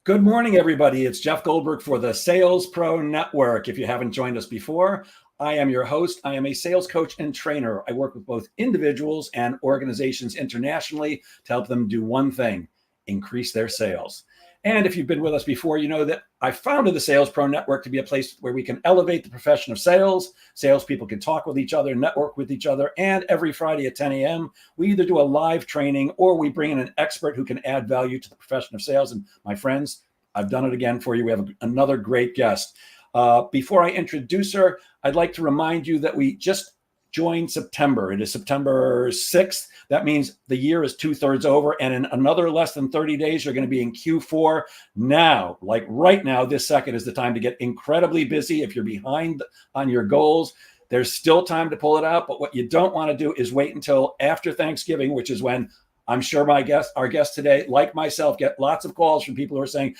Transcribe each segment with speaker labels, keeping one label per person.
Speaker 1: Good morning, everybody. It's Jeff Goldberg for the Sales Pro Network. If you haven't joined us before, I am your host. I am a sales coach and trainer. I work with both individuals and organizations internationally to help them do one thing: increase their sales. And if you've been with us before, you know that I founded the Sales Pro Network to be a place where we can elevate the profession of sales. Salespeople can talk with each other, network with each other. And every Friday at 10 a.m., we either do a live training or we bring in an expert who can add value to the profession of sales. And my friends, I've done it again for you. We have another great guest. Before I introduce her, I'd like to remind you that we just joined September. It is September 6th. That means the year is 2/3 over. And in another less than 30 days, you're going to be in Q4. Now, like right now, this second is the time to get incredibly busy. If you're behind on your goals, there's still time to pull it out. But what you don't want to do is wait until after Thanksgiving, which is when I'm sure our guest today, like myself, get lots of calls from people who are saying,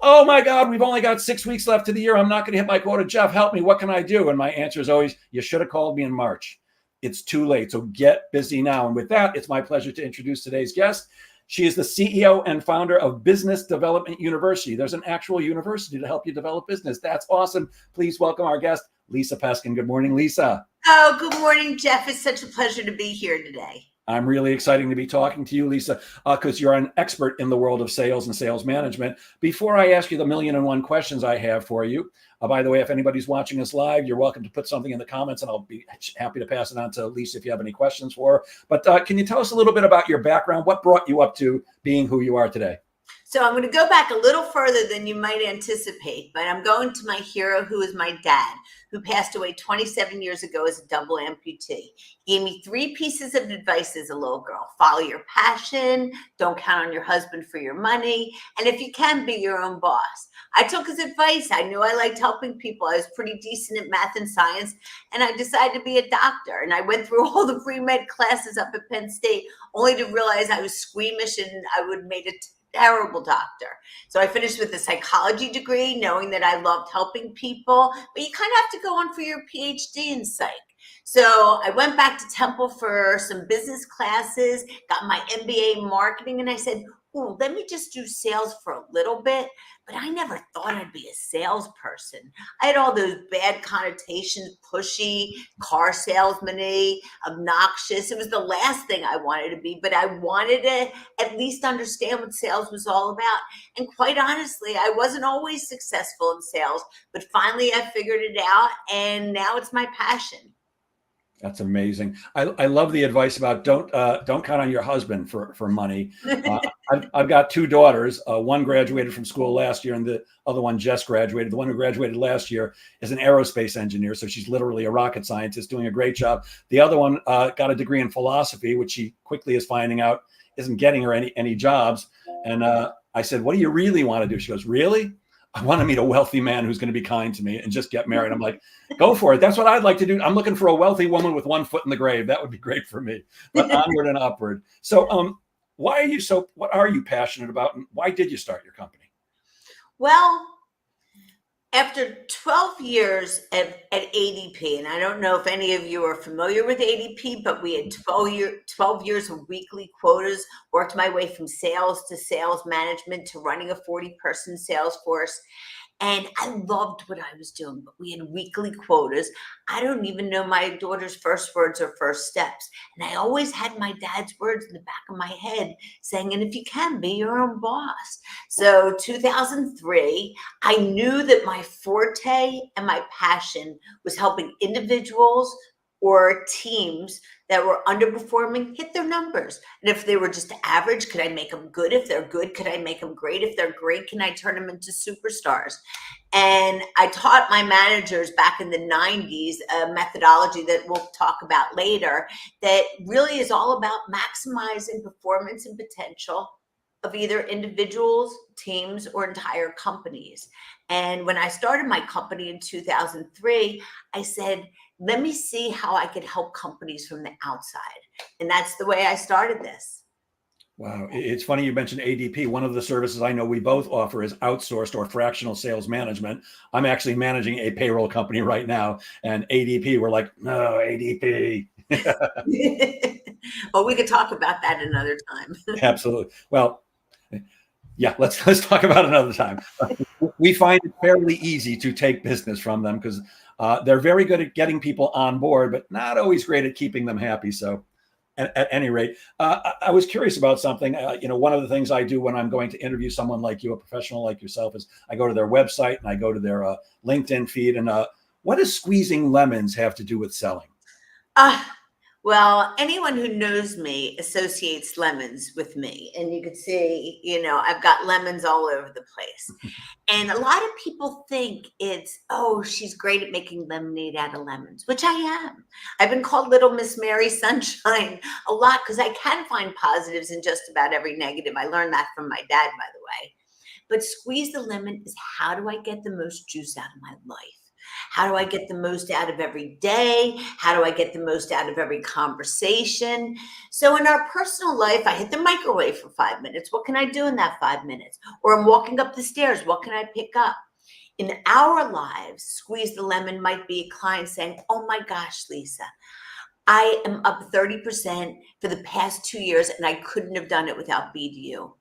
Speaker 1: "Oh my God, we've only got 6 weeks left of the year. I'm not going to hit my quota. Jeff, help me. What can I do?" And my answer is always, you should have called me in March. It's too late. So get busy now. And with that, it's my pleasure to introduce today's guest. She is the CEO and founder of Business Development University. There's an actual university to help you develop business. That's awesome. Please welcome our guest, Lisa Peskin. Good morning, Lisa.
Speaker 2: Oh, good morning, Jeff. It's such a pleasure to be here today.
Speaker 1: I'm really excited to be talking to you, Lisa, because you're an expert in the world of sales and sales management. Before I ask you the 1,000,001 questions I have for you, by the way, if anybody's watching us live, you're welcome to put something in the comments, and I'll be happy to pass it on to Lisa if you have any questions for her. But can you tell us a little bit about your background? What brought you up to being who you are today?
Speaker 2: So I'm going to go back a little further than you might anticipate, but I'm going to my hero, who is my dad, who passed away 27 years ago as a double amputee. He gave me 3 pieces of advice as a little girl: follow your passion, don't count on your husband for your money, and if you can, be your own boss. I took his advice. I knew I liked helping people. I was pretty decent at math and science, and I decided to be a doctor. And I went through all the pre-med classes up at Penn State, only to realize I was squeamish and I would have made a terrible doctor. So I finished with a psychology degree, knowing that I loved helping people, but you kind of have to go on for your PhD in psych. So I went back to Temple for some business classes, got my MBA in marketing, and I said, "Oh, let me just do sales for a little bit." But I never thought I'd be a salesperson. I had all those bad connotations: pushy, car salesman-y, obnoxious. It was the last thing I wanted to be, but I wanted to at least understand what sales was all about. And quite honestly, I wasn't always successful in sales, but finally I figured it out, and now it's my passion.
Speaker 1: That's amazing. I love the advice about don't count on your husband for money. I've got 2 daughters. One graduated from school last year, and the other one just graduated. The one who graduated last year is an aerospace engineer, so she's literally a rocket scientist doing a great job. The other one got a degree in philosophy, which she quickly is finding out isn't getting her any jobs. And I said, "What do you really want to do?" She goes, "Really? I want to meet a wealthy man who's going to be kind to me and just get married." I'm like, "Go for it. That's what I'd like to do. I'm looking for a wealthy woman with one foot in the grave. That would be great for me." But onward and upward. So what are you passionate about, and why did you start your company?
Speaker 2: Well, after 12 years at ADP, and I don't know if any of you are familiar with ADP, but we had 12 years of weekly quotas, worked my way from sales to sales management to running a 40-person sales force. And I loved what I was doing, but we had weekly quotas. I don't even know my daughter's first words or first steps. And I always had my dad's words in the back of my head saying, "And if you can, be your own boss." So 2003, I knew that my forte and my passion was helping individuals or teams that were underperforming hit their numbers. And if they were just average, could I make them good? If they're good, could I make them great? If they're great, can I turn them into superstars? And I taught my managers back in the 90s a methodology that we'll talk about later that really is all about maximizing performance and potential of either individuals, teams, or entire companies. And when I started my company in 2003, I said, let me see how I could help companies from the outside. And that's the way I started this.
Speaker 1: Wow. It's funny you mentioned ADP. One of the services I know we both offer is outsourced or fractional sales management. I'm actually managing a payroll company right now, and ADP, we're like, "No, ADP."
Speaker 2: Well, we could talk about that another time.
Speaker 1: Absolutely. Well, Yeah, let's talk about it another time. We find it fairly easy to take business from them because they're very good at getting people on board, but not always great at keeping them happy. So, at any rate, I was curious about something. One of the things I do when I'm going to interview someone like you, a professional like yourself, is I go to their website and I go to their LinkedIn feed. And what does squeezing lemons have to do with selling?
Speaker 2: Uh, well, anyone who knows me associates lemons with me. And you could see, I've got lemons all over the place. And a lot of people think it's, oh, she's great at making lemonade out of lemons, which I am. I've been called Little Miss Mary Sunshine a lot because I can find positives in just about every negative. I learned that from my dad, by the way. But squeeze the lemon is, how do I get the most juice out of my life? How do I get the most out of every day? How do I get the most out of every conversation? So in our personal life, I hit the microwave for 5 minutes. What can I do in that 5 minutes? Or I'm walking up the stairs. What can I pick up? In our lives, squeeze the lemon might be a client saying, oh my gosh, Lisa, I am up 30% for the past 2 years and I couldn't have done it without BDU.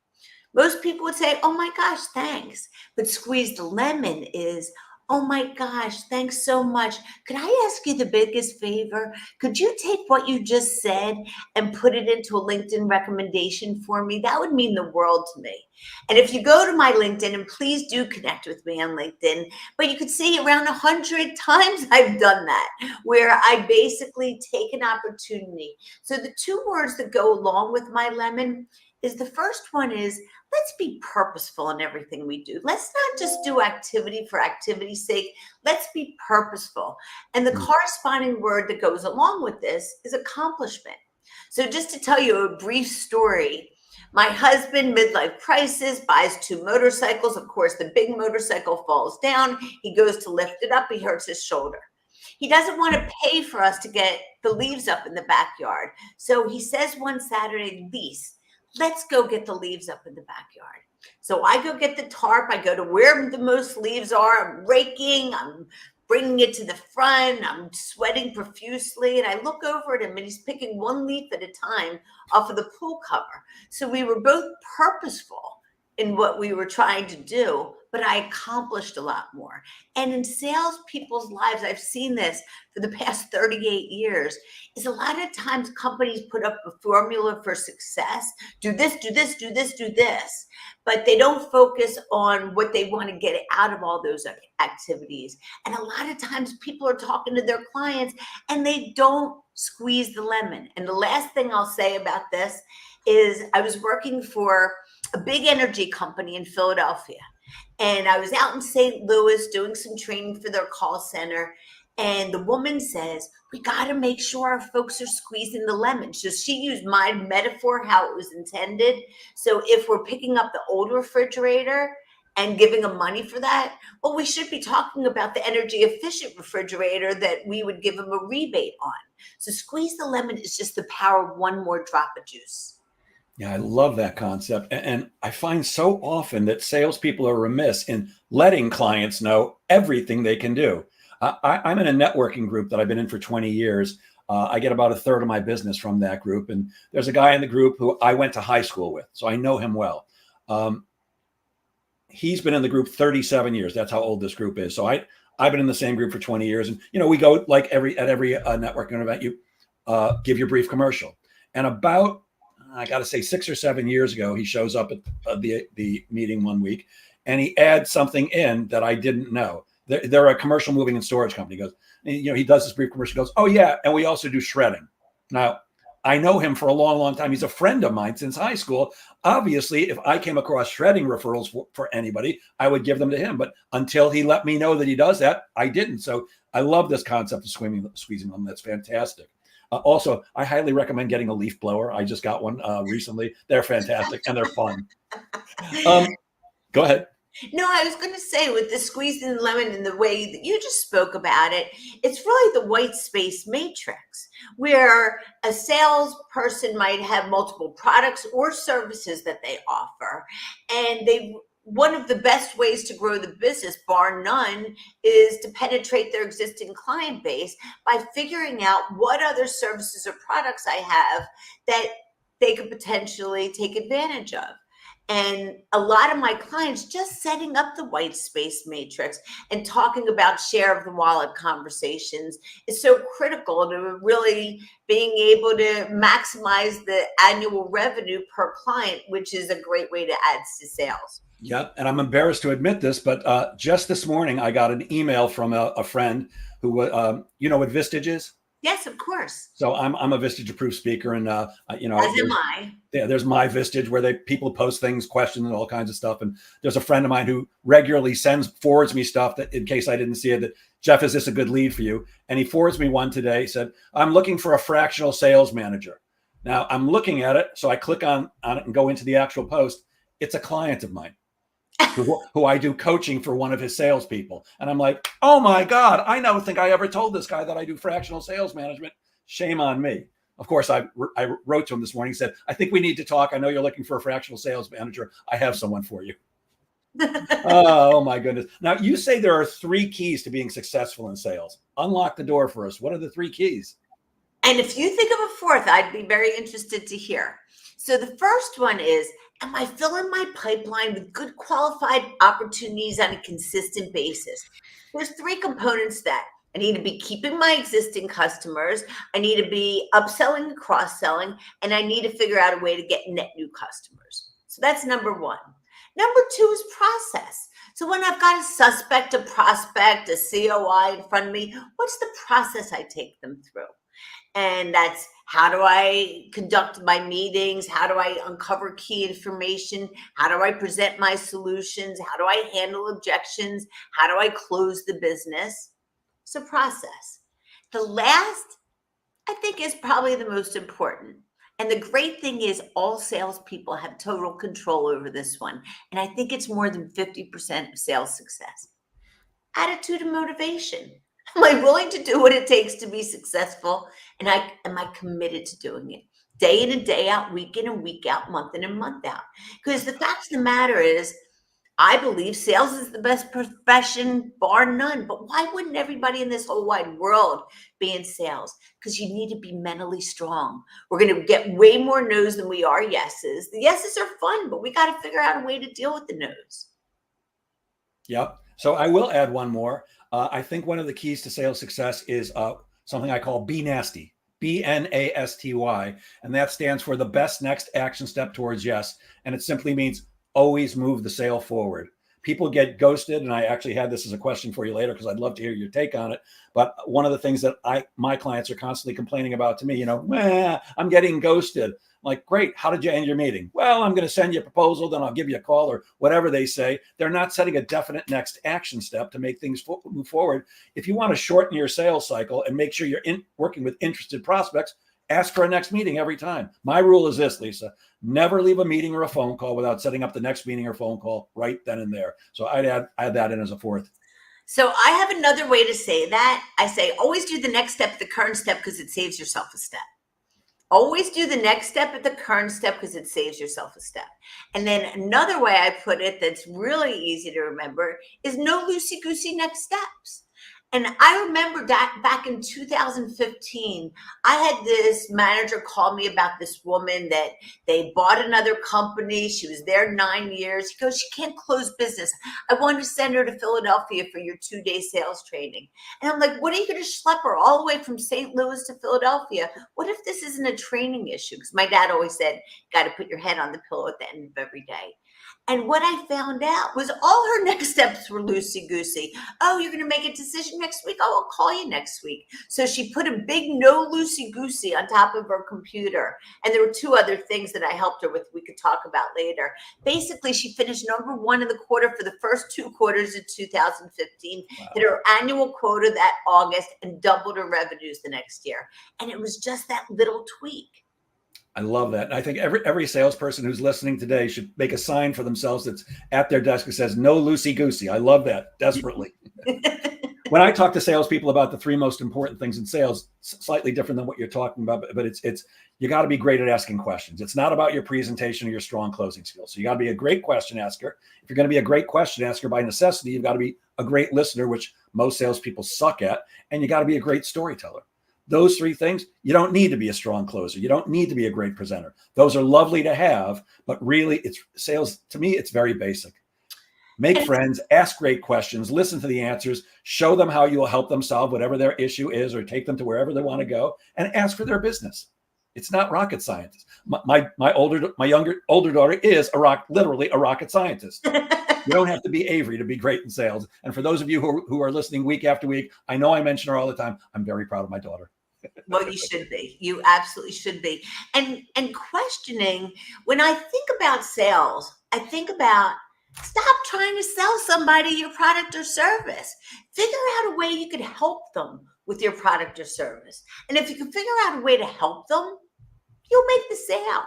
Speaker 2: Most people would say, oh my gosh, thanks. But squeeze the lemon is, oh my gosh, thanks so much. Could I ask you the biggest favor? Could you take what you just said and put it into a LinkedIn recommendation for me? That would mean the world to me. And if you go to my LinkedIn, and please do connect with me on LinkedIn, but you could see around 100 times I've done that, where I basically take an opportunity. So the two words that go along with my lemon is, the first one is, let's be purposeful in everything we do. Let's not just do activity for activity's sake. Let's be purposeful. And the
Speaker 1: Mm.
Speaker 2: corresponding word that goes along with this is accomplishment. So just to tell you a brief story, my husband, midlife crisis, buys two motorcycles. Of course, the big motorcycle falls down. He goes to lift it up. He hurts his shoulder. He doesn't want to pay for us to get the leaves up in the backyard. So he says one Saturday, Lise, let's go get the leaves up in the backyard. So I go get the tarp. I go to where the most leaves are. I'm raking. I'm bringing it to the front. I'm sweating profusely. And I look over at him and he's picking one leaf at a time off of the pool cover. So we were both purposeful in what we were trying to do, but I accomplished a lot more. And in sales people's lives, I've seen this for the past 38 years, is a lot of times companies put up a formula for success. Do this, do this, do this, do this. But they don't focus on what they want to get out of all those activities. And a lot of times people are talking to their clients and they don't squeeze the lemon. And the last thing I'll say about this is, I was working for a big energy company in Philadelphia. And I was out in St. Louis doing some training for their call center. And the woman says, we got to make sure our folks are squeezing the lemon. So she used my metaphor, how it was intended. So if we're picking up the old refrigerator and giving them money for that, well, we should be talking about the energy efficient refrigerator that we would give them a rebate on. So squeeze the lemon is just the power of one more drop of juice.
Speaker 1: Yeah, I love that concept. And I find so often that salespeople are remiss in letting clients know everything they can do. I'm in a networking group that I've been in for 20 years. I get about a third of my business from that group. And there's a guy in the group who I went to high school with, so I know him well. He's been in the group 37 years. That's how old this group is. So I've been in the same group for 20 years. And, we go like every networking event, you give your brief commercial. And about, I got to say, 6 or 7 years ago, he shows up at the meeting one week and he adds something in that I didn't know. They're a commercial moving and storage company. He goes, he does this brief commercial, goes, oh yeah, and we also do shredding. Now, I know him for a long, long time. He's a friend of mine since high school. Obviously, if I came across shredding referrals for anybody, I would give them to him. But until he let me know that he does that, I didn't. So I love this concept of squeezing them. That's fantastic. Also, I highly recommend getting a leaf blower. I just got one recently. They're fantastic and they're fun. Go ahead.
Speaker 2: No, I was going to say, with the squeezing the lemon and the way that you just spoke about it, it's really the white space matrix, where a salesperson might have multiple products or services that they offer. And one of the best ways to grow the business, bar none, is to penetrate their existing client base by figuring out what other services or products I have that they could potentially take advantage of. And a lot of my clients just setting up the white space matrix and talking about share of the wallet conversations is so critical to really being able to maximize the annual revenue per client, which is a great way to add to sales.
Speaker 1: Yep. And I'm embarrassed to admit this, but just this morning, I got an email from a friend who, you know what Vistage is?
Speaker 2: Yes, of course.
Speaker 1: So I'm a Vistage approved speaker, and you know,
Speaker 2: As am I.
Speaker 1: yeah, there's my Vistage where people post things, questions, and all kinds of stuff. And there's a friend of mine who regularly forwards me stuff that, in case I didn't see it, that Jeff, is this a good lead for you? And he forwards me one today. He said, I'm looking for a fractional sales manager. Now I'm looking at it, so I click on it and go into the actual post. It's a client of mine who I do coaching for one of his salespeople. And I'm like, oh my God, I don't think I ever told this guy that I do fractional sales management. Shame on me. Of course, I wrote to him this morning, said, I think we need to talk. I know you're looking for a fractional sales manager. I have someone for you. Oh my goodness. Now, you say there are 3 keys to being successful in sales. Unlock the door for us. What are the 3 keys?
Speaker 2: And if you think of a fourth, I'd be very interested to hear. So the first one is, am I filling my pipeline with good qualified opportunities on a consistent basis? There's 3 components to that. I need to be keeping my existing customers. I need to be upselling and cross-selling, and I need to figure out a way to get net new customers. So that's number 1. Number 2 is process. So when I've got a suspect, a prospect, a COI in front of me, what's the process I take them through? And that's, how do I conduct my meetings? How do I uncover key information? How do I present my solutions? How do I handle objections? How do I close the business? It's a process. The last, I think, is probably the most important. And the great thing is all salespeople have total control over this one. And I think it's more than 50% of sales success. Attitude and motivation. Am I willing to do what it takes to be successful? And am I committed to doing it? Day in and day out, week in and week out, month in and month out. Because the fact of the matter is, I believe sales is the best profession, bar none. But why wouldn't everybody in this whole wide world be in sales? Because you need to be mentally strong. We're going to get way more no's than we are yeses. The yeses are fun, but we got to figure out a way to deal with the no's.
Speaker 1: Yep. So I will add one more. I think one of the keys to sales success is something I call Be Nasty, BNASTY. And that stands for the best next action step towards yes. And it simply means always move the sale forward. People get ghosted. And I actually had this as a question for you later, because I'd love to hear your take on it. But one of the things that my clients are constantly complaining about to me, I'm getting ghosted. Like, great. How did you end your meeting? Well, I'm going to send you a proposal, then I'll give you a call, or whatever they say. They're not setting a definite next action step to make things move forward. If you want to shorten your sales cycle and make sure you're working with interested prospects, ask for a next meeting every time. My rule is this, Lisa: never leave a meeting or a phone call without setting up the next meeting or phone call right then and there. So I'd add that in as a fourth.
Speaker 2: So I have another way to say that. I say always do the next step at the current step, because it saves yourself a step. Always do the next step at the current step, because it saves yourself a step. And then another way I put it that's really easy to remember is no loosey-goosey next steps. And I remember that back in 2015, I had this manager call me about this woman that they bought another company. She was there 9 years. He goes, she can't close business. I wanted to send her to Philadelphia for your 2-day sales training. And I'm like, what are you going to schlep her all the way from St. Louis to Philadelphia? What if this isn't a training issue? Because my dad always said, got to put your head on the pillow at the end of every day. And what I found out was all her next steps were loosey-goosey. Oh, you're going to make a decision next week? Oh, I'll call you next week. So she put a big no loosey-goosey on top of her computer. And there were 2 other things that I helped her with we could talk about later. Basically, she finished number 1 in the quarter for the first 2 quarters of 2015, wow. Hit her annual quota that August, and doubled her revenues the next year. And it was just that little tweak.
Speaker 1: I love that. I think every salesperson who's listening today should make a sign for themselves that's at their desk that says no loosey-goosey. I love that desperately. When I talk to salespeople about the 3 most important things in sales, slightly different than what you're talking about, but it's you got to be great at asking questions. It's not about your presentation or your strong closing skills. So you got to be a great question asker. If you're going to be a great question asker by necessity, you've got to be a great listener, which most salespeople suck at, and you got to be a great storyteller. those three things, you don't need to be a strong closer. You don't need to be a great presenter. Those are lovely to have, but really it's sales. To me, it's very basic. Make friends, ask great questions, listen to the answers, show them how you'll help them solve whatever their issue is or take them to wherever they want to go, and ask for their business. It's not rocket science. My older daughter is literally a rocket scientist. You don't have to be Avery to be great in sales. And for those of you who are listening week after week, I know I mention her all the time. I'm very proud of my daughter.
Speaker 2: Well, you should be. You absolutely should be. And questioning, when I think about sales, I think about stop trying to sell somebody your product or service. Figure out a way you could help them with your product or service. And if you can figure out a way to help them, you'll make the sale.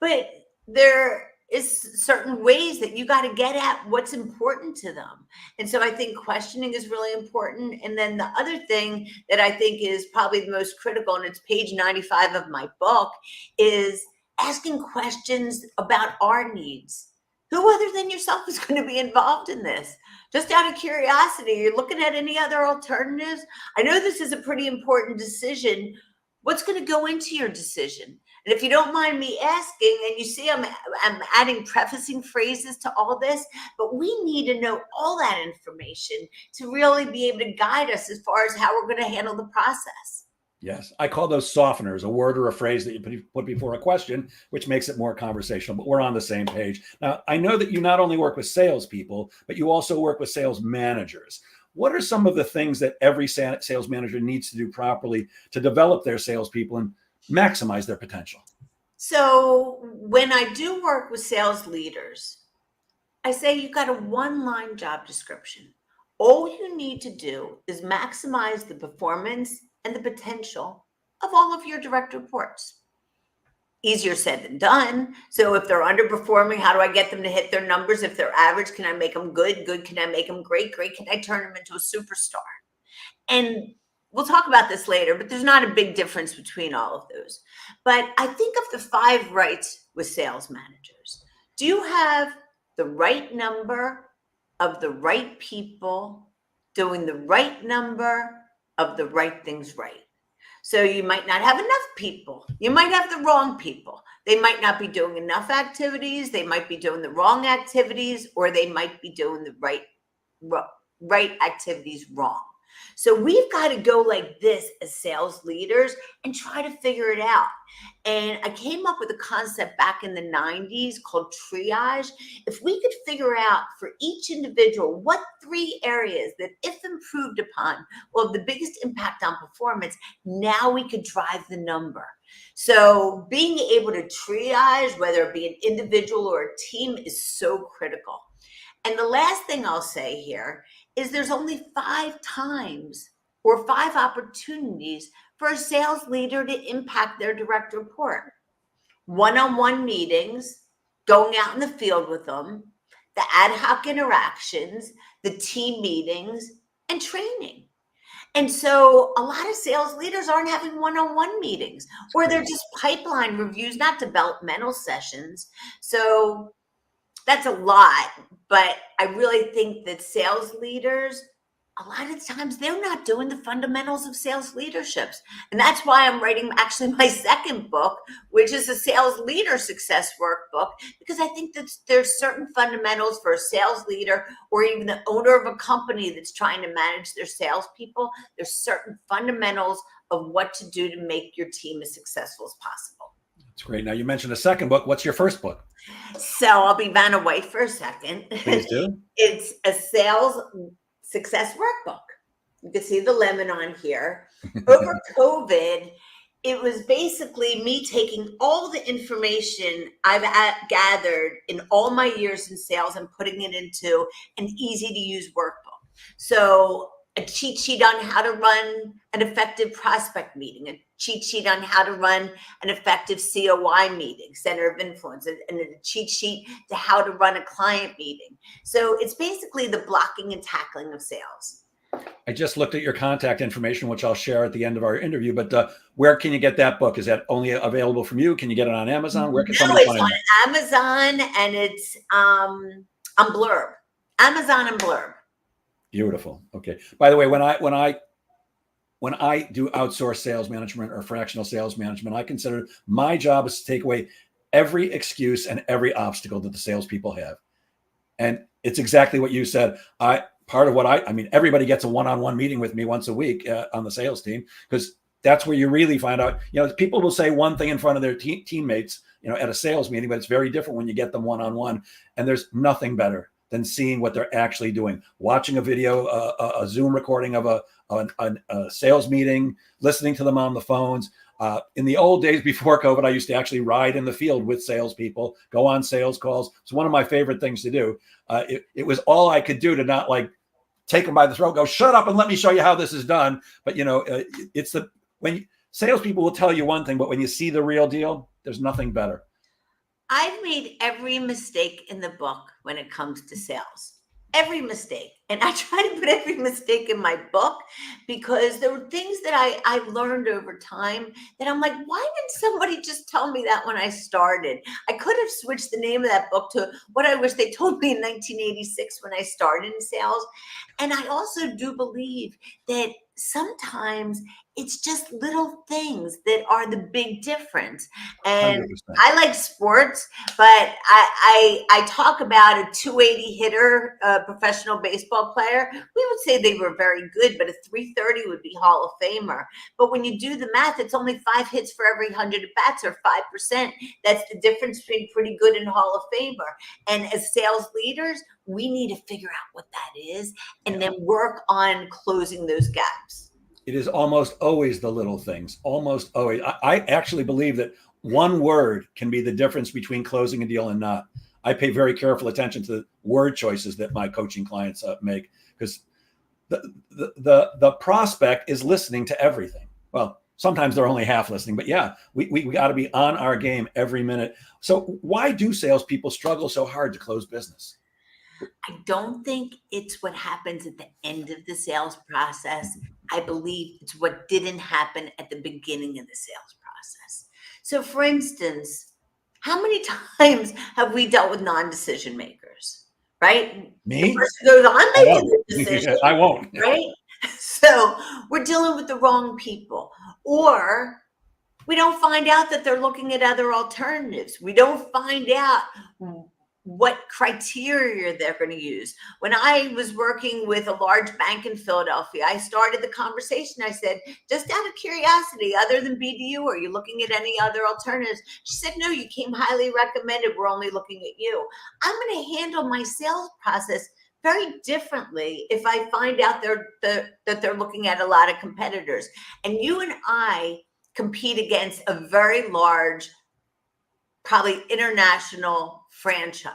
Speaker 2: But there is certain ways that you got to get at what's important to them. And so I think questioning is really important. And then the other thing that I think is probably the most critical, and it's page 95 of my book, is asking questions about our needs. Who other than yourself is going to be involved in this? Just out of curiosity, you're looking at any other alternatives? I know this is a pretty important decision. What's going to go into your decision? And if you don't mind me asking, and you see I'm adding prefacing phrases to all this, but we need to know all that information to really be able to guide us as far as how we're going to handle the process.
Speaker 1: Yes, I call those softeners, a word or a phrase that you put before a question, which makes it more conversational, but we're on the same page. Now, I know that you not only work with salespeople, but you also work with sales managers. What are some of the things that every sales manager needs to do properly to develop their salespeople and maximize their potential?
Speaker 2: So when I do work with sales leaders, I say you've got a one-line job description. All you need to do is maximize the performance and the potential of all of your direct reports. Easier said than done. So if they're underperforming, how do I get them to hit their numbers? If they're average, can I make them good? Good. Can I make them great? Great. Can I turn them into a superstar? And we'll talk about this later, but there's not a big difference between all of those. But I think of the 5 rights with sales managers. Do you have the right number of the right people doing the right number of the right things right? So you might not have enough people. You might have the wrong people. They might not be doing enough activities. They might be doing the wrong activities, or they might be doing the right activities wrong. So we've got to go like this as sales leaders and try to figure it out. And I came up with a concept back in the 90s called triage. If we could figure out for each individual what 3 areas that, if improved upon, will have the biggest impact on performance, now we could drive the number. So being able to triage, whether it be an individual or a team, is so critical. And the last thing I'll say here is there's only 5 times or 5 opportunities for a sales leader to impact their direct report. One-on-one meetings, going out in the field with them, the ad hoc interactions, the team meetings, and training. And so a lot of sales leaders aren't having one-on-one meetings, or they're just pipeline reviews, not developmental sessions. So that's a lot, but I really think that sales leaders, a lot of times they're not doing the fundamentals of sales leaderships. And that's why I'm writing actually my second book, which is a sales leader success workbook, because I think that there's certain fundamentals for a sales leader or even the owner of a company that's trying to manage their salespeople. There's certain fundamentals of what to do to make your team as successful as possible.
Speaker 1: That's great. Now you mentioned a second book. What's your first book?
Speaker 2: So I'll be Vanna White for a second.
Speaker 1: Please do.
Speaker 2: It's a sales success workbook. You can see the lemon on here. Over COVID, it was basically me taking all the information I've gathered in all my years in sales and putting it into an easy to use workbook. So a cheat sheet on how to run an effective prospect meeting, a cheat sheet on how to run an effective COI meeting, center of influence, and a cheat sheet to how to run a client meeting. So it's basically the blocking and tackling of sales.
Speaker 1: I just looked at your contact information, which I'll share at the end of our interview, but where can you get that book? Is that only available from you? Can you get it on Amazon? Where can somebody find it?
Speaker 2: No, it's on Amazon, and it's on Blurb. Amazon and Blurb.
Speaker 1: Beautiful. Okay. By the way, when I when I do outsource sales management or fractional sales management, I consider my job is to take away every excuse and every obstacle that the salespeople have. And it's exactly what you said. Part of what I mean, everybody gets a one-on-one meeting with me once a week on the sales team, because that's where you really find out. People will say one thing in front of their teammates, at a sales meeting, but it's very different when you get them one-on-one. And there's nothing better than seeing what they're actually doing, watching a video, a Zoom recording of a sales meeting, listening to them on the phones. In the old days before COVID, I used to actually ride in the field with salespeople, go on sales calls. It's one of my favorite things to do. It was all I could do to not take them by the throat, go, shut up and let me show you how this is done. But when salespeople will tell you one thing, but when you see the real deal, there's nothing better.
Speaker 2: I've made every mistake in the book when it comes to sales. Every mistake. And I try to put every mistake in my book, because there were things that I learned over time that I'm like, why didn't somebody just tell me that when I started? I could have switched the name of that book to what I wish they told me in 1986 when I started in sales. And I also do believe that sometimes it's just little things that are the big difference. And
Speaker 1: 100%.
Speaker 2: I like sports, but I talk about a 280 hitter, professional baseball player. We would say they were very good, but a 330 would be Hall of Famer. But when you do the math, it's only 5 hits for every 100 at bats, or 5%. That's the difference between pretty good and Hall of Famer. And as sales leaders, we need to figure out what that is and then work on closing those gaps.
Speaker 1: It is almost always the little things, almost always. I actually believe that one word can be the difference between closing a deal and not. I pay very careful attention to the word choices that my coaching clients make, because the prospect is listening to everything. Well, sometimes they're only half listening, but yeah, we got to be on our game every minute. So why do salespeople struggle so hard to close business?
Speaker 2: I don't think it's what happens at the end of the sales process. I believe it's what didn't happen at the beginning of the sales process. So, for instance, how many times have we dealt with non-decision makers, right?
Speaker 1: Me?
Speaker 2: The person goes, I'm making the decision.
Speaker 1: I won't.
Speaker 2: Right? So we're dealing with the wrong people. Or we don't find out that they're looking at other alternatives. We don't find out what criteria they're going to use. When I was working with a large bank in Philadelphia, I started the conversation. I said, just out of curiosity, other than BDU, are you looking at any other alternatives? She said, no, you came highly recommended. We're only looking at you. I'm going to handle my sales process very differently if I find out that they're looking at a lot of competitors. And you and I compete against a very large, probably international franchise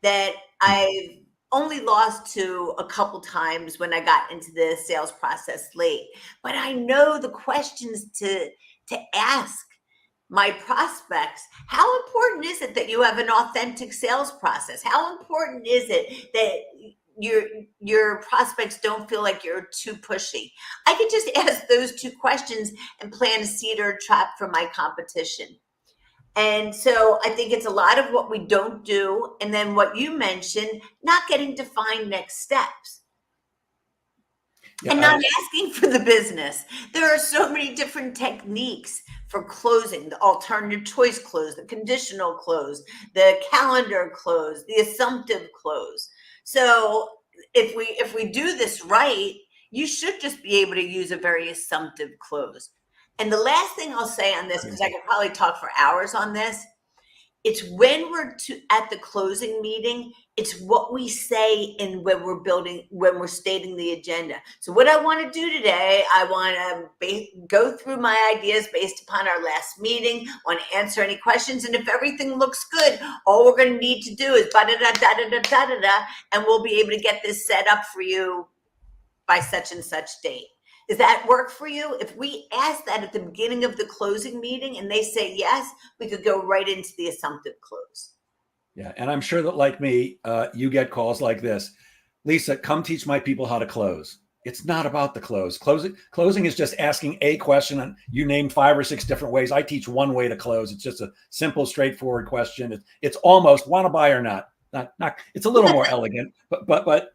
Speaker 2: that I've only lost to a couple times when I got into the sales process late. But I know the questions to ask my prospects. How important is it that you have an authentic sales process? How important is it that your prospects don't feel like you're too pushy? I could just ask those two questions and plant a seed or a trap for my competition. And so I think it's a lot of what we don't do. And then what you mentioned, not getting defined next steps. Yeah, and not asking for the business. There are so many different techniques for closing: the alternative choice close, the conditional close, the calendar close, the assumptive close. So if we do this right, you should just be able to use a very assumptive close. And the last thing I'll say on this, because I could probably talk for hours on this, it's when we're at the closing meeting, it's what we say and when we're stating the agenda. So what I want to do today, I want to go through my ideas based upon our last meeting, want to answer any questions. And if everything looks good, all we're going to need to do is da-da-da-da-da-da-da-da, and we'll be able to get this set up for you by such and such date. Does that work for you? If we ask that at the beginning of the closing meeting and they say yes, we could go right into the assumptive close.
Speaker 1: Yeah. And I'm sure that, like me, you get calls like this. Lisa, come teach my people how to close. It's not about the close. Closing is just asking a question, and you name 5 or 6 different ways. I teach one way to close. It's just a simple, straightforward question. It's almost want to buy or not. Not. It's a little more elegant, but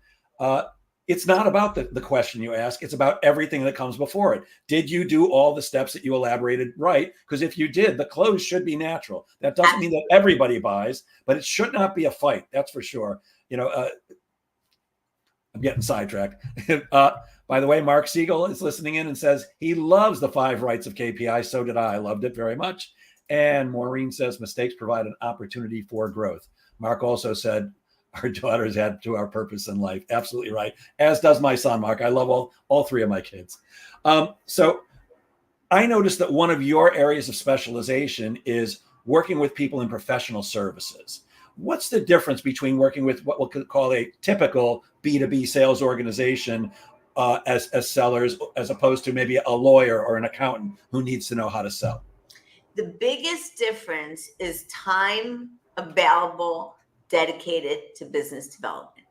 Speaker 1: it's not about the question you ask. It's about everything that comes before it. Did you do all the steps that you elaborated right? Because if you did, the close should be natural. That doesn't mean that everybody buys, but it should not be a fight. That's for sure. I'm getting sidetracked. By the way, Mark Siegel is listening in and says he loves the 5 rights of KPI. So did I. Loved it very much. And Maureen says mistakes provide an opportunity for growth. Mark also said our daughters add to our purpose in life. Absolutely right. As does my son, Mark. I love all 3 of my kids. So I noticed that one of your areas of specialization is working with people in professional services. What's the difference between working with what we'll call a typical B2B sales organization as sellers, as opposed to maybe a lawyer or an accountant who needs to know how to sell?
Speaker 2: The biggest difference is time available, dedicated to business development.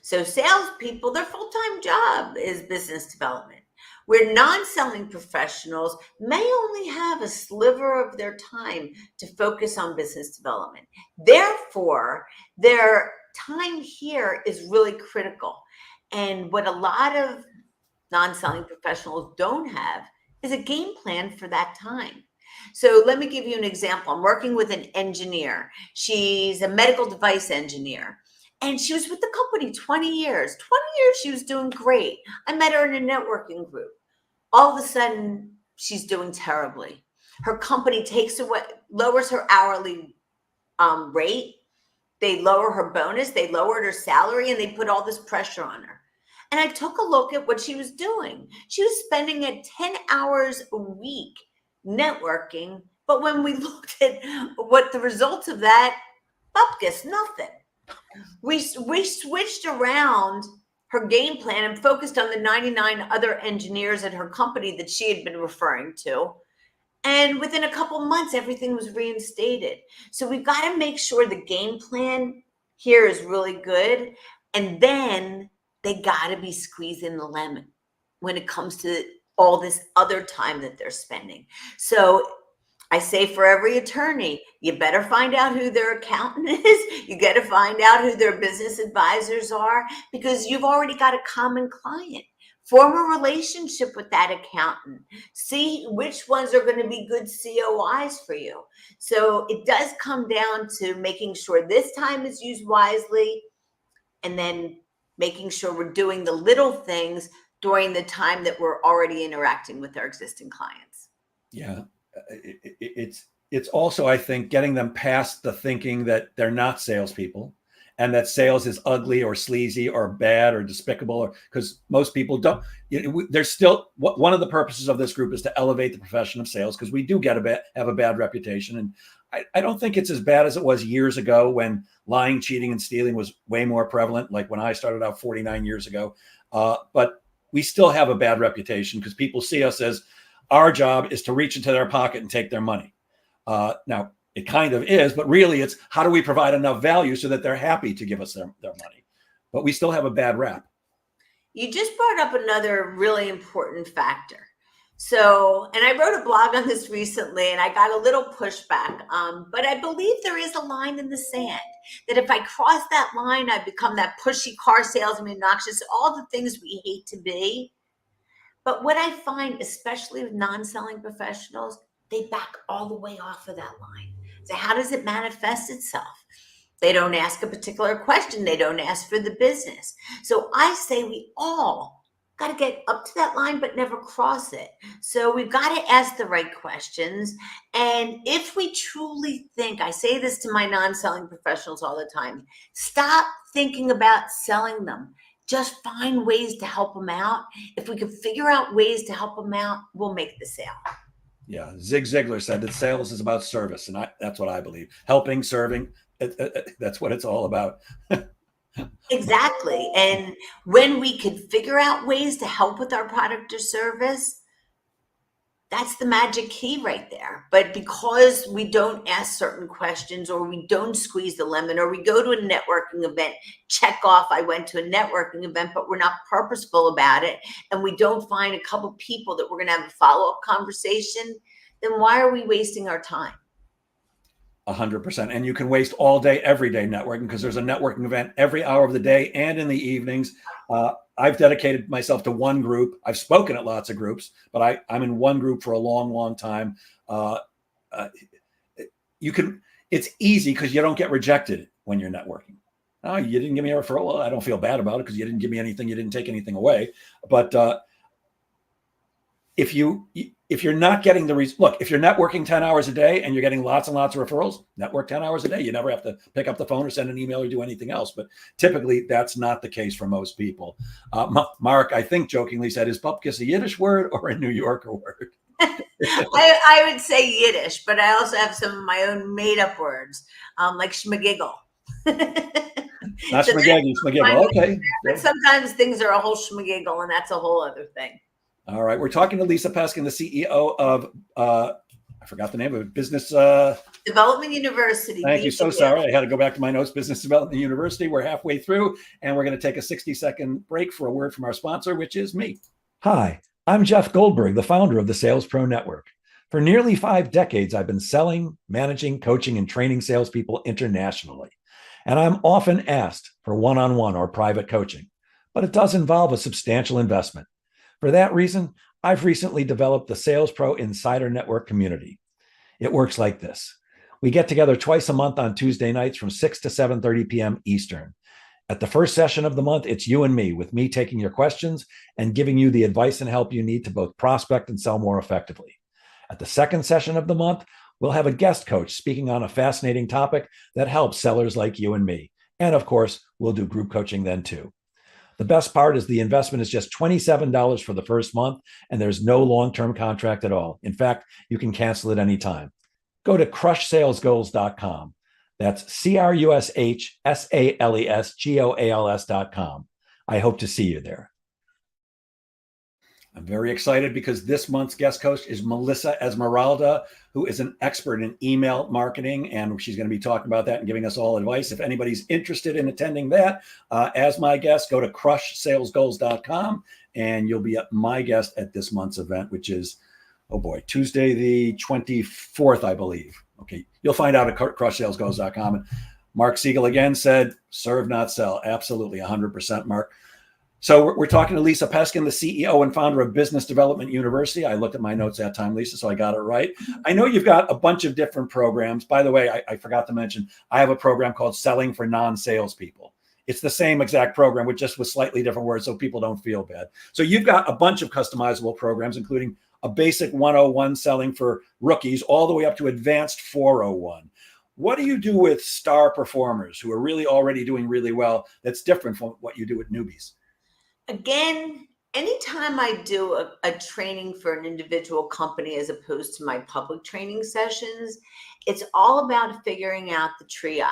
Speaker 2: So salespeople, their full-time job is business development, where non-selling professionals may only have a sliver of their time to focus on business development. Therefore, their time here is really critical. And what a lot of non-selling professionals don't have is a game plan for that time. So let me give you an example. I'm working with an engineer. She's a medical device engineer. And she was with the company 20 years. 20 years, she was doing great. I met her in a networking group. All of a sudden, she's doing terribly. Her company lowers her hourly rate. They lower her bonus. They lowered her salary, and they put all this pressure on her. And I took a look at what she was doing. She was spending 10 hours a week networking. But when we looked at what the results of that, bupkis, nothing. We switched around her game plan and focused on the 99 other engineers at her company that she had been referring to. And within a couple months, everything was reinstated. So we've got to make sure the game plan here is really good. And then they got to be squeezing the lemon when it comes to all this other time that they're spending. So I say for every attorney, you better find out who their accountant is. You got to find out who their business advisors are, because you've already got a common client. Form a relationship with that accountant. See which ones are going to be good COIs for you. So it does come down to making sure this time is used wisely, and then making sure we're doing the little things during the time that we're already interacting with our existing clients.
Speaker 1: Yeah. It's also, I think, getting them past the thinking that they're not salespeople and that sales is ugly or sleazy or bad or despicable, or because most people don't. There's still one of the purposes of this group is to elevate the profession of sales, because we do have a bad reputation. And I don't think it's as bad as it was years ago when lying, cheating, and stealing was way more prevalent, like when I started out 49 years ago. But we still have a bad reputation because people see us as our job is to reach into their pocket and take their money. Now, it kind of is, but really it's how do we provide enough value so that they're happy to give us their money? But we still have a bad rap.
Speaker 2: You just brought up another really important factor. So, and I wrote a blog on this recently and I got a little pushback, but I believe there is a line in the sand that if I cross that line, I become that pushy car salesman, obnoxious, all the things we hate to be. But what I find, especially with non-selling professionals, they back all the way off of that line. So how does it manifest itself? They don't ask a particular question. They don't ask for the business. So I say we all got to get up to that line, but never cross it. So we've got to ask the right questions. And if we truly think, I say this to my non-selling professionals all the time, stop thinking about selling them. Just find ways to help them out. If we can figure out ways to help them out, we'll make the sale.
Speaker 1: Yeah. Zig Ziglar said that sales is about service. And that's what I believe. Helping, serving, that's what it's all about.
Speaker 2: Exactly. And when we can figure out ways to help with our product or service, that's the magic key right there. But because we don't ask certain questions, or we don't squeeze the lemon, or we go to a networking event, check off, I went to a networking event, but we're not purposeful about it, and we don't find a couple people that we're going to have a follow-up conversation, then why are we wasting our time?
Speaker 1: 100%. And you can waste all day, every day networking, because there's a networking event every hour of the day and in the evenings. I've dedicated myself to one group. I've spoken at lots of groups, but I'm in one group for a long, long time. Uh, you can, it's easy because you don't get rejected when you're networking. Oh, you didn't give me a referral. Well, I don't feel bad about it because you didn't give me anything. You didn't take anything away. But if you're not getting look, if you're networking 10 hours a day and you're getting lots and lots of referrals, network 10 hours a day. You never have to pick up the phone or send an email or do anything else. But typically that's not the case for most people. Mark, I think jokingly said, is bupkis a Yiddish word or a New Yorker word?
Speaker 2: I would say Yiddish, but I also have some of my own made up words, like schmagiggle.
Speaker 1: Not
Speaker 2: So
Speaker 1: schmagiggle. Okay.
Speaker 2: but sometimes things are a whole schmagiggle, and that's a whole other thing.
Speaker 1: All right. We're talking to Lisa Peskin, the CEO of, I forgot the name of it, Business
Speaker 2: Development University.
Speaker 1: Thank you. So sorry. I had to go back to my notes, Business Development University. We're halfway through, and we're going to take a 60-second break for a word from our sponsor, which is me. Hi, I'm Jeff Goldberg, the founder of the Sales Pro Network. For nearly 5 decades, I've been selling, managing, coaching, and training salespeople internationally. And I'm often asked for one-on-one or private coaching, but it does involve a substantial investment. For that reason, I've recently developed the Sales Pro Insider Network community. It works like this. We get together twice a month on Tuesday nights from 6 to 7:30 p.m. Eastern. At the first session of the month, it's you and me, with me taking your questions and giving you the advice and help you need to both prospect and sell more effectively. At the second session of the month, we'll have a guest coach speaking on a fascinating topic that helps sellers like you and me. And of course, we'll do group coaching then too. The best part is the investment is just $27 for the first month, and there's no long-term contract at all. In fact, you can cancel at any time. Go to crushsalesgoals.com. That's crushsalesgoals.com. I hope to see you there. I'm very excited because this month's guest coach is Melissa Esmeralda, who is an expert in email marketing, and she's going to be talking about that and giving us all advice. If anybody's interested in attending that as my guest, go to crushsalesgoals.com, and you'll be my guest at this month's event, which is, Tuesday the 24th, I believe. Okay, you'll find out at crushsalesgoals.com. And Mark Siegel again said, serve, not sell. Absolutely, 100%, Mark. So we're talking to Lisa Peskin, the CEO and founder of Business Development University. I looked at my notes that time, Lisa, so I got it right. I know you've got a bunch of different programs. By the way, I forgot to mention, I have a program called Selling for Non-Salespeople. It's the same exact program with slightly different words so people don't feel bad. So you've got a bunch of customizable programs, including a basic 101 selling for rookies all the way up to advanced 401. What do you do with star performers who are really already doing really well that's different from what you do with newbies?
Speaker 2: Again, anytime I do a training for an individual company as opposed to my public training sessions, it's all about figuring out the triage.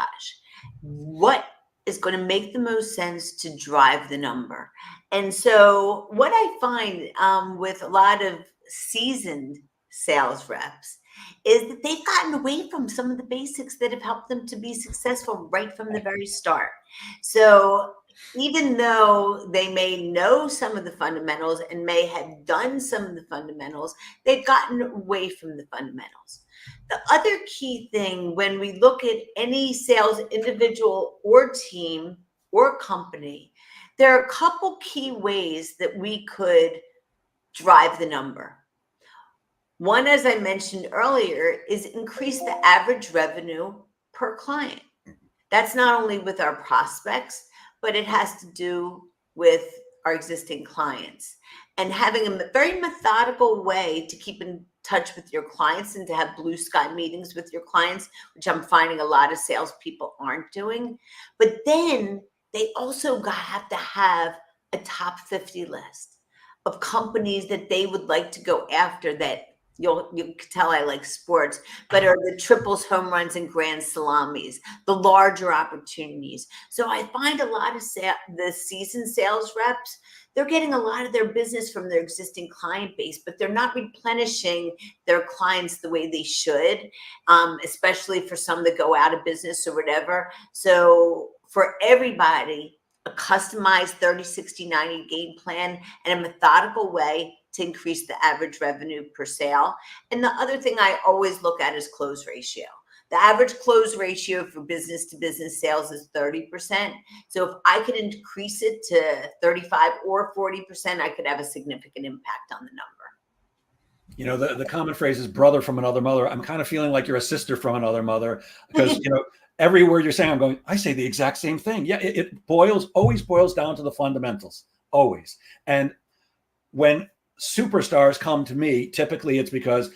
Speaker 2: What is going to make the most sense to drive the number? And so what I find with a lot of seasoned sales reps is that they've gotten away from some of the basics that have helped them to be successful right from the very start. So even though they may know some of the fundamentals and may have done some of the fundamentals, they've gotten away from the fundamentals. The other key thing when we look at any sales individual or team or company, there are a couple key ways that we could drive the number. One, as I mentioned earlier, is increase the average revenue per client. That's not only with our prospects, but it has to do with our existing clients. And having a very methodical way to keep in touch with your clients and to have blue sky meetings with your clients, which I'm finding a lot of salespeople aren't doing. But then they also have to have a top 50 list of companies that they would like to go after that you can tell I like sports, but are the triples, home runs, and grand salamis, the larger opportunities. So I find a lot of the seasoned sales reps, they're getting a lot of their business from their existing client base, but they're not replenishing their clients the way they should, especially for some that go out of business or whatever. So for everybody, a customized 30, 60, 90 game plan and a methodical way to increase the average revenue per sale. And the other thing I always look at is close ratio. The average close ratio for business to business sales is 30%. So if I could increase it to 35 or 40%, I could have a significant impact on the number.
Speaker 1: You know, the common phrase is brother from another mother. I'm kind of feeling like you're a sister from another mother because, you know, every word you're saying, I'm going, I say the exact same thing. Yeah, it always boils down to the fundamentals, always. And when superstars come to me, typically it's because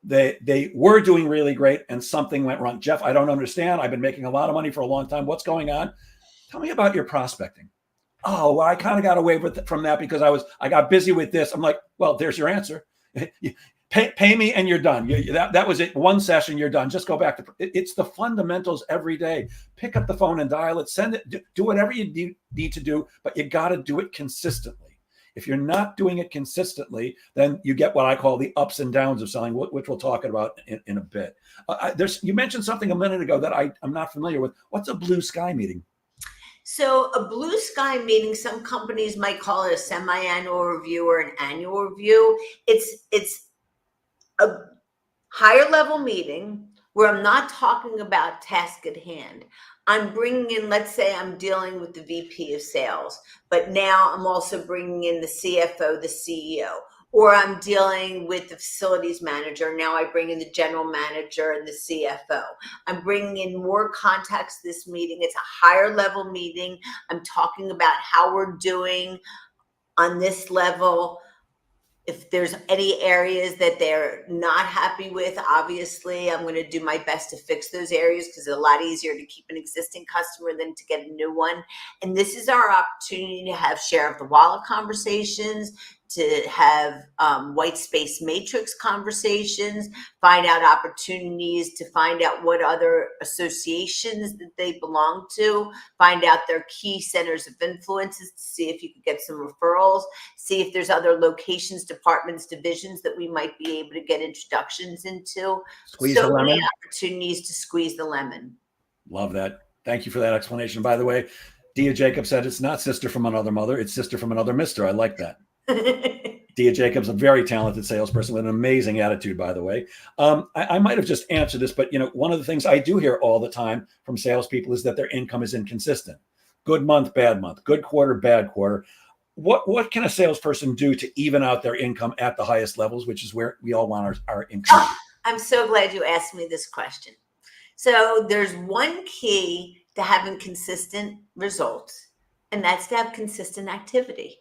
Speaker 1: they were doing really great and something went wrong. Jeff, I don't understand. I've been making a lot of money for a long time. What's going on? Tell me about your prospecting. Oh, well, I kind of got away from that because I got busy with this. I'm like, well, there's your answer. Pay me and you're done. That was it. One session, you're done. Just go back to it's the fundamentals every day. Pick up the phone and dial it. Send it. Do whatever you need to do, but you got to do it consistently. If you're not doing it consistently, then you get what I call the ups and downs of selling, which we'll talk about in a bit. You mentioned something a minute ago that I'm not familiar with. What's a blue sky meeting?
Speaker 2: So a blue sky meeting, some companies might call it a semi-annual review or an annual review. It's a higher level meeting where I'm not talking about task at hand. I'm bringing in, let's say I'm dealing with the VP of sales, but now I'm also bringing in the CFO, the CEO, or I'm dealing with the facilities manager. Now I bring in the general manager and the CFO. I'm bringing in more contacts this meeting. It's a higher level meeting. I'm talking about how we're doing on this level. If there's any areas that they're not happy with, obviously, I'm going to do my best to fix those areas because it's a lot easier to keep an existing customer than to get a new one. And this is our opportunity to have share of the wallet conversations, to have white space matrix conversations, find out opportunities, to find out what other associations that they belong to, find out their key centers of influences to see if you could get some referrals, see if there's other locations, departments, divisions that we might be able to get introductions into.
Speaker 1: Squeeze the lemon.
Speaker 2: So many opportunities to squeeze the lemon.
Speaker 1: Love that. Thank you for that explanation. By the way, Dia Jacob said it's not sister from another mother, it's sister from another mister. I like that. Dia Jacobs, a very talented salesperson with an amazing attitude, by the way. I might have just answered this, but you know, one of the things I do hear all the time from salespeople is that their income is inconsistent. Good month, bad month. Good quarter, bad quarter. What can a salesperson do to even out their income at the highest levels, which is where we all want our income?
Speaker 2: Oh, I'm so glad you asked me this question. So there's one key to having consistent results, and that's to have consistent activity.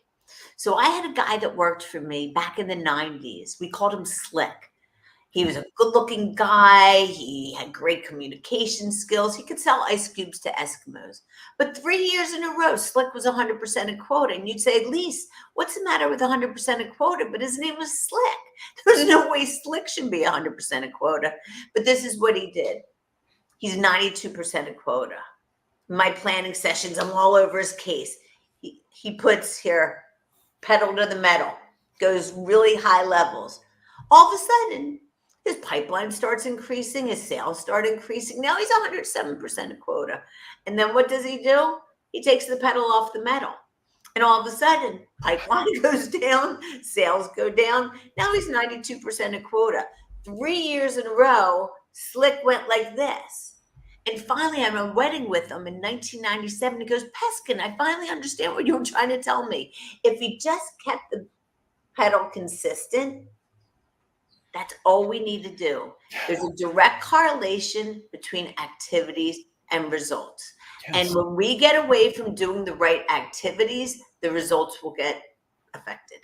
Speaker 2: So I had a guy that worked for me back in the 90s. We called him Slick. He was a good-looking guy. He had great communication skills. He could sell ice cubes to Eskimos. But 3 years in a row, Slick was 100% of quota. And you'd say, Lise, what's the matter with 100% of quota? But his name was Slick. There's no way Slick should be 100% of quota. But this is what he did. He's 92% of quota. My planning sessions, I'm all over his case. He puts here, pedal to the metal, goes really high levels. All of a sudden, his pipeline starts increasing, his sales start increasing. Now he's 107% of quota. And then what does he do? He takes the pedal off the metal. And all of a sudden, pipeline goes down, sales go down. Now he's 92% of quota. 3 years in a row, Slick went like this. And finally, I'm at a wedding with him in 1997. He goes, Peskin, I finally understand what you were trying to tell me. If he just kept the pedal consistent, that's all we need to do. There's a direct correlation between activities and results. Yes. And when we get away from doing the right activities, the results will get affected.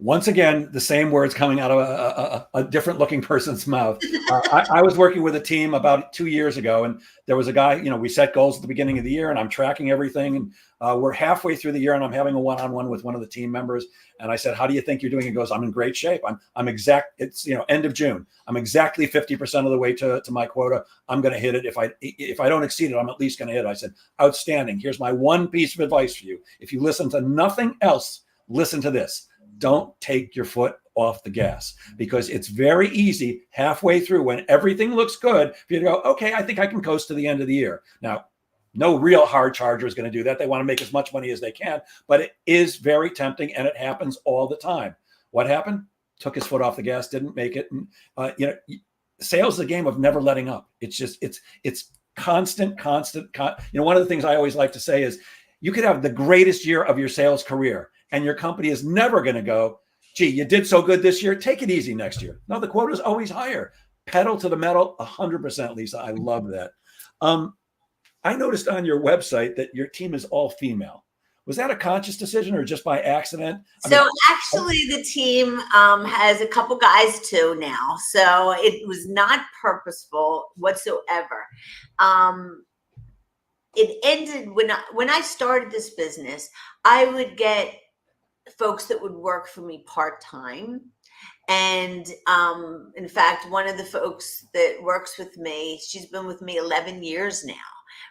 Speaker 1: Once again, the same words coming out of a different looking person's mouth. I was working with a team about 2 years ago, and there was a guy, you know, we set goals at the beginning of the year and I'm tracking everything. And we're halfway through the year and I'm having a one-on-one with one of the team members. And I said, how do you think you're doing? He goes, I'm in great shape. I'm exact. It's, you know, end of June. I'm exactly 50% of the way to my quota. I'm going to hit it. If I don't exceed it, I'm at least going to hit it. I said, outstanding. Here's my one piece of advice for you. If you listen to nothing else, listen to this. Don't take your foot off the gas, because it's very easy halfway through when everything looks good for you to go, okay, I think I can coast to the end of the year. Now, no real hard charger is going to do that. They want to make as much money as they can, but it is very tempting and it happens all the time. What happened? Took his foot off the gas, didn't make it. And, you know, sales is a game of never letting up. It's just, it's constant. One of the things I always like to say is you could have the greatest year of your sales career and your company is never going to go, gee, you did so good this year, take it easy next year. No, the quota is always higher. Pedal to the metal, 100%, Lisa. I love that. I noticed on your website that your team is all female. Was that a conscious decision or just by accident?
Speaker 2: Actually, the team has a couple guys too now. So it was not purposeful whatsoever. It ended when I started this business, I would get folks that would work for me part-time. And in fact, one of the folks that works with me, she's been with me 11 years now,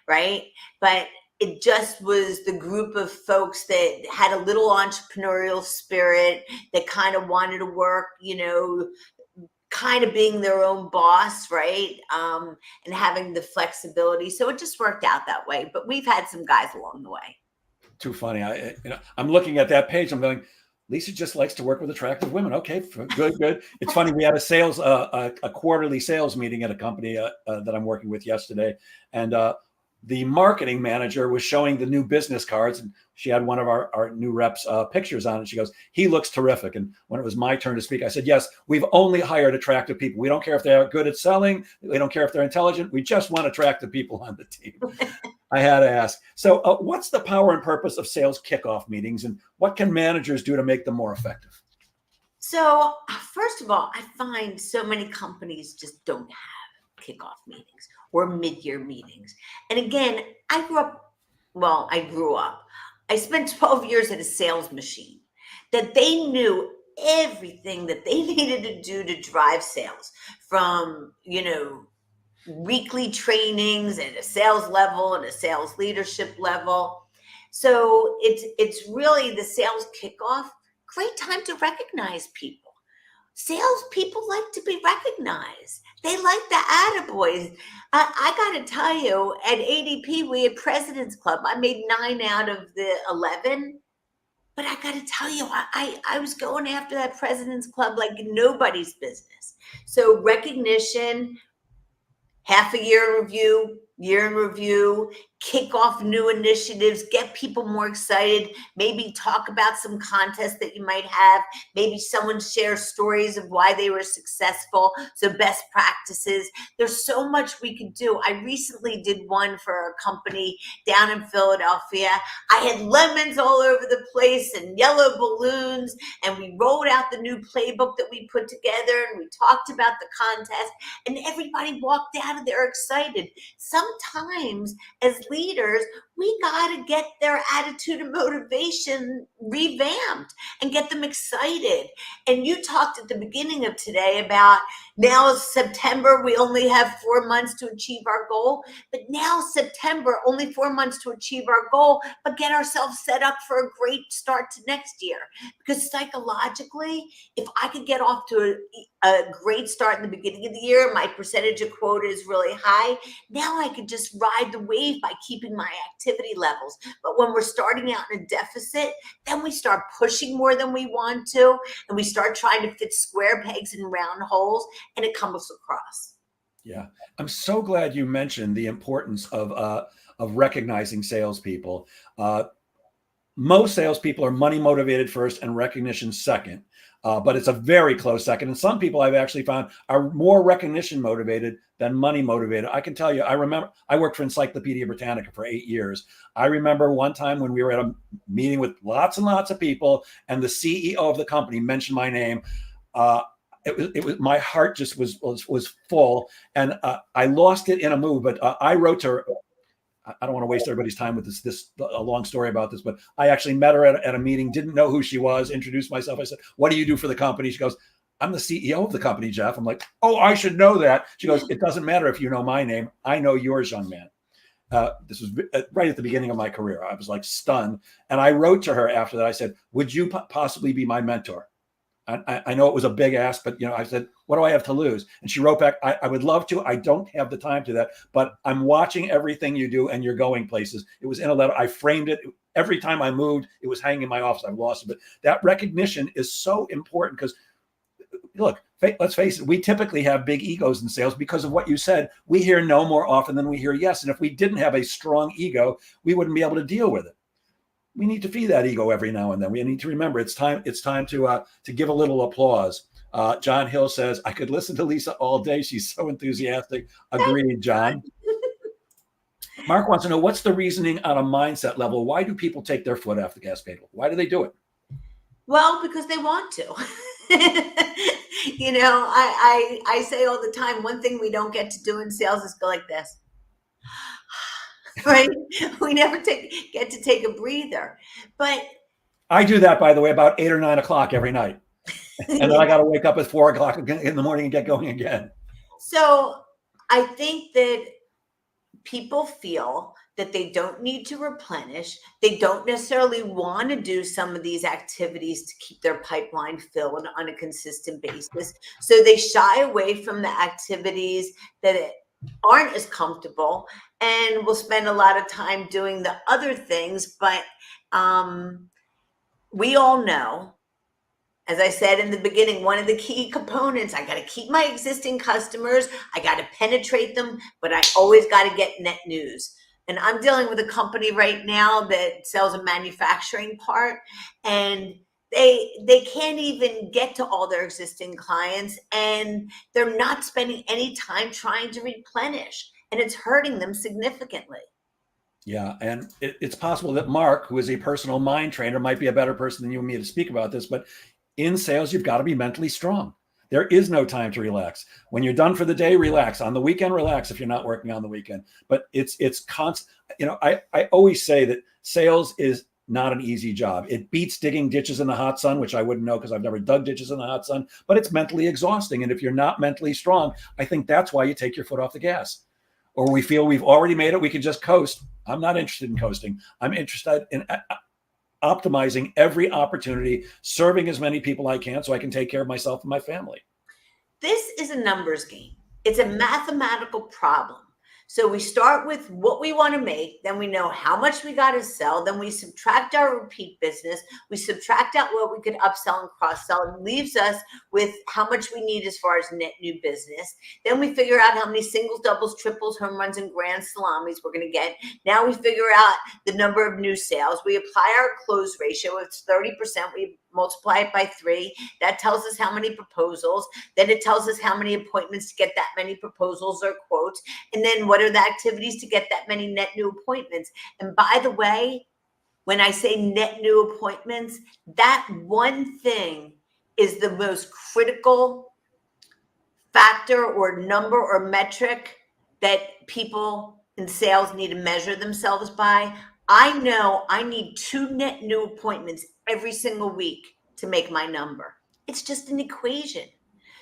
Speaker 2: right? But it just was the group of folks that had a little entrepreneurial spirit, that kind of wanted to work, kind of being their own boss, right? And having the flexibility. So it just worked out that way. But we've had some guys along the way.
Speaker 1: Too funny. I'm looking at that page. I'm going, Lisa just likes to work with attractive women. Okay, good. It's funny. We had a quarterly sales meeting at a company that I'm working with yesterday, and the marketing manager was showing the new business cards, and she had one of our new reps pictures on it. She goes, he looks terrific. And when it was my turn to speak, I said, yes, we've only hired attractive people. We don't care if they're good at selling. We don't care if they're intelligent. We just want attractive people on the team. I had to ask. So what's the power and purpose of sales kickoff meetings, and what can managers do to make them more effective?
Speaker 2: So first of all, I find so many companies just don't have kickoff meetings or mid-year meetings. And again, I grew up. I spent 12 years at a sales machine that they knew everything that they needed to do to drive sales, from, weekly trainings at a sales level and a sales leadership level. So it's really the sales kickoff, great time to recognize people. Salespeople like to be recognized. They like the attaboys. I got to tell you, at ADP, we had President's Club. I made 9 out of the 11. But I got to tell you, I was going after that President's Club like nobody's business. So recognition, half a year in review, kick off new initiatives, get people more excited, maybe talk about some contests that you might have, maybe someone shares stories of why they were successful, so best practices. There's so much we could do. I recently did one for a company down in Philadelphia. I had lemons all over the place and yellow balloons, and we rolled out the new playbook that we put together, and we talked about the contest, and everybody walked out of there excited. Sometimes as leaders, we got to get their attitude and motivation revamped and get them excited. And you talked at the beginning of today about now September, we only have 4 months to achieve our goal. But now September, only 4 months to achieve our goal, but get ourselves set up for a great start to next year. Because psychologically, if I could get off to a great start in the beginning of the year, my percentage of quota is really high. Now I could just ride the wave by keeping my activity levels. But when we're starting out in a deficit, then we start pushing more than we want to, and we start trying to fit square pegs in round holes, and it comes across.
Speaker 1: Yeah, I'm so glad you mentioned the importance of recognizing salespeople. Most salespeople are money motivated first and recognition second. But it's a very close second. And some people I've actually found are more recognition motivated than money motivated. I can tell you, I remember I worked for Encyclopedia Britannica for 8 years. I remember one time when we were at a meeting with lots and lots of people, and the CEO of the company mentioned my name. It was my heart just was full, and I lost it in a move. But I wrote to her. I don't want to waste everybody's time with this a long story about this, but I actually met her at a meeting, didn't know who she was, introduced myself. I said, what do you do for the company? She goes, I'm the CEO of the company, Jeff. I'm like, oh, I should know that. She goes, it doesn't matter if you know my name. I know yours, young man. This was right at the beginning of my career. I was like stunned. And I wrote to her after that. I said, would you possibly be my mentor? I know it was a big ask, but I said, what do I have to lose? And she wrote back, I would love to. I don't have the time to that, but I'm watching everything you do and you're going places. It was in a letter. I framed it. Every time I moved, it was hanging in my office. I've lost it. But that recognition is so important because look, let's face it, we typically have big egos in sales because of what you said. We hear no more often than we hear yes. And if we didn't have a strong ego, we wouldn't be able to deal with it. We need to feed that ego every now and then. We need to remember it's time to give a little applause. John Hill says, I could listen to Lisa all day. She's so enthusiastic. Agreed, John. Mark wants to know, what's the reasoning on a mindset level? Why do people take their foot off the gas pedal? Why do they do it?
Speaker 2: Well, because they want to. I say all the time, one thing we don't get to do in sales is go like this. Right? We never get to take a breather. But
Speaker 1: I do that, by the way, about 8 or 9 o'clock every night. And then I got to wake up at 4 o'clock in the morning and get going again.
Speaker 2: So I think that people feel that they don't need to replenish. They don't necessarily want to do some of these activities to keep their pipeline filled on a consistent basis. So they shy away from the activities that aren't as comfortable and will spend a lot of time doing the other things. But we all know, as I said in the beginning, one of the key components, I got to keep my existing customers. I got to penetrate them, but I always got to get net news. And I'm dealing with a company right now that sells a manufacturing part, and they can't even get to all their existing clients, and they're not spending any time trying to replenish, and it's hurting them significantly.
Speaker 1: Yeah, and it's possible that Mark, who is a personal mind trainer, might be a better person than you and me to speak about this, but in sales, you've got to be mentally strong. There is no time to relax. When you're done for the day, relax. On the weekend, relax if you're not working on the weekend. But it's constant. I always say that sales is not an easy job. It beats digging ditches in the hot sun, which I wouldn't know because I've never dug ditches in the hot sun, but it's mentally exhausting. And if you're not mentally strong, I think that's why you take your foot off the gas. Or we feel we've already made it, we can just coast. I'm not interested in coasting. I'm interested in optimizing every opportunity, serving as many people I can so I can take care of myself and my family.
Speaker 2: This is a numbers game. It's a mathematical problem. So we start with what we want to make, then we know how much we got to sell, then we subtract our repeat business, we subtract out what we could upsell and cross-sell, and leaves us with how much we need as far as net new business. Then we figure out how many singles, doubles, triples, home runs, and grand salamis we're going to get. Now we figure out the number of new sales. We apply our close ratio. It's 30%. We multiply it by 3. That tells us how many proposals. Then it tells us how many appointments to get that many proposals or quotes. And then what are the activities to get that many net new appointments? And by the way, when I say net new appointments, that one thing is the most critical factor or number or metric that people in sales need to measure themselves by. I know I need 2 net new appointments every single week to make my number. It's just an equation.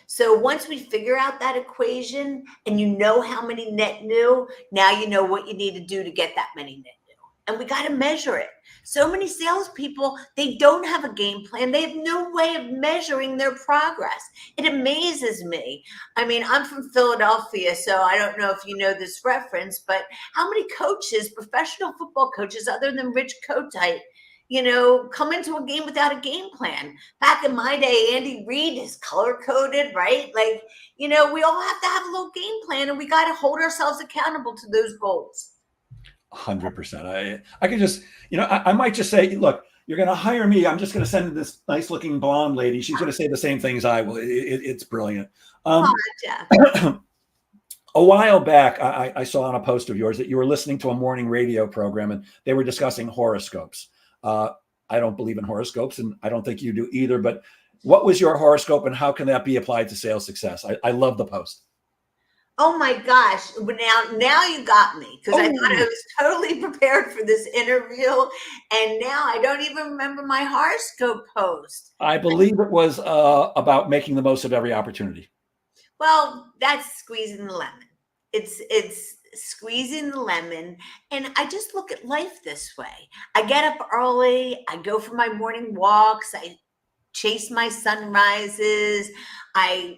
Speaker 2: So once we figure out that equation and you know how many net new, now you know what you need to do to get that many net new. And we got to measure it. So many salespeople, they don't have a game plan. They have no way of measuring their progress. It amazes me. I mean, I'm from Philadelphia, so I don't know if you know this reference, but how many coaches, professional football coaches, other than Rich Kotite, come into a game without a game plan? Back in my day, Andy Reid is color coded, right? We all have to have a little game plan, and we got to hold ourselves accountable to those goals.
Speaker 1: 100%. I could just, I might just say, look, you're going to hire me. I'm just going to send this nice looking blonde lady. She's going to say the same things I will. It's brilliant. A while back, I saw on a post of yours that you were listening to a morning radio program and they were discussing horoscopes. I don't believe in horoscopes, and I don't think you do either. But what was your horoscope and how can that be applied to sales success? I love the post.
Speaker 2: Oh my gosh. Now you got me, because I thought I was totally prepared for this interview. And now I don't even remember my horoscope post.
Speaker 1: I believe it was about making the most of every opportunity.
Speaker 2: Well, that's squeezing the lemon. It's squeezing the lemon. And I just look at life this way. I get up early. I go for my morning walks. I chase my sunrises. I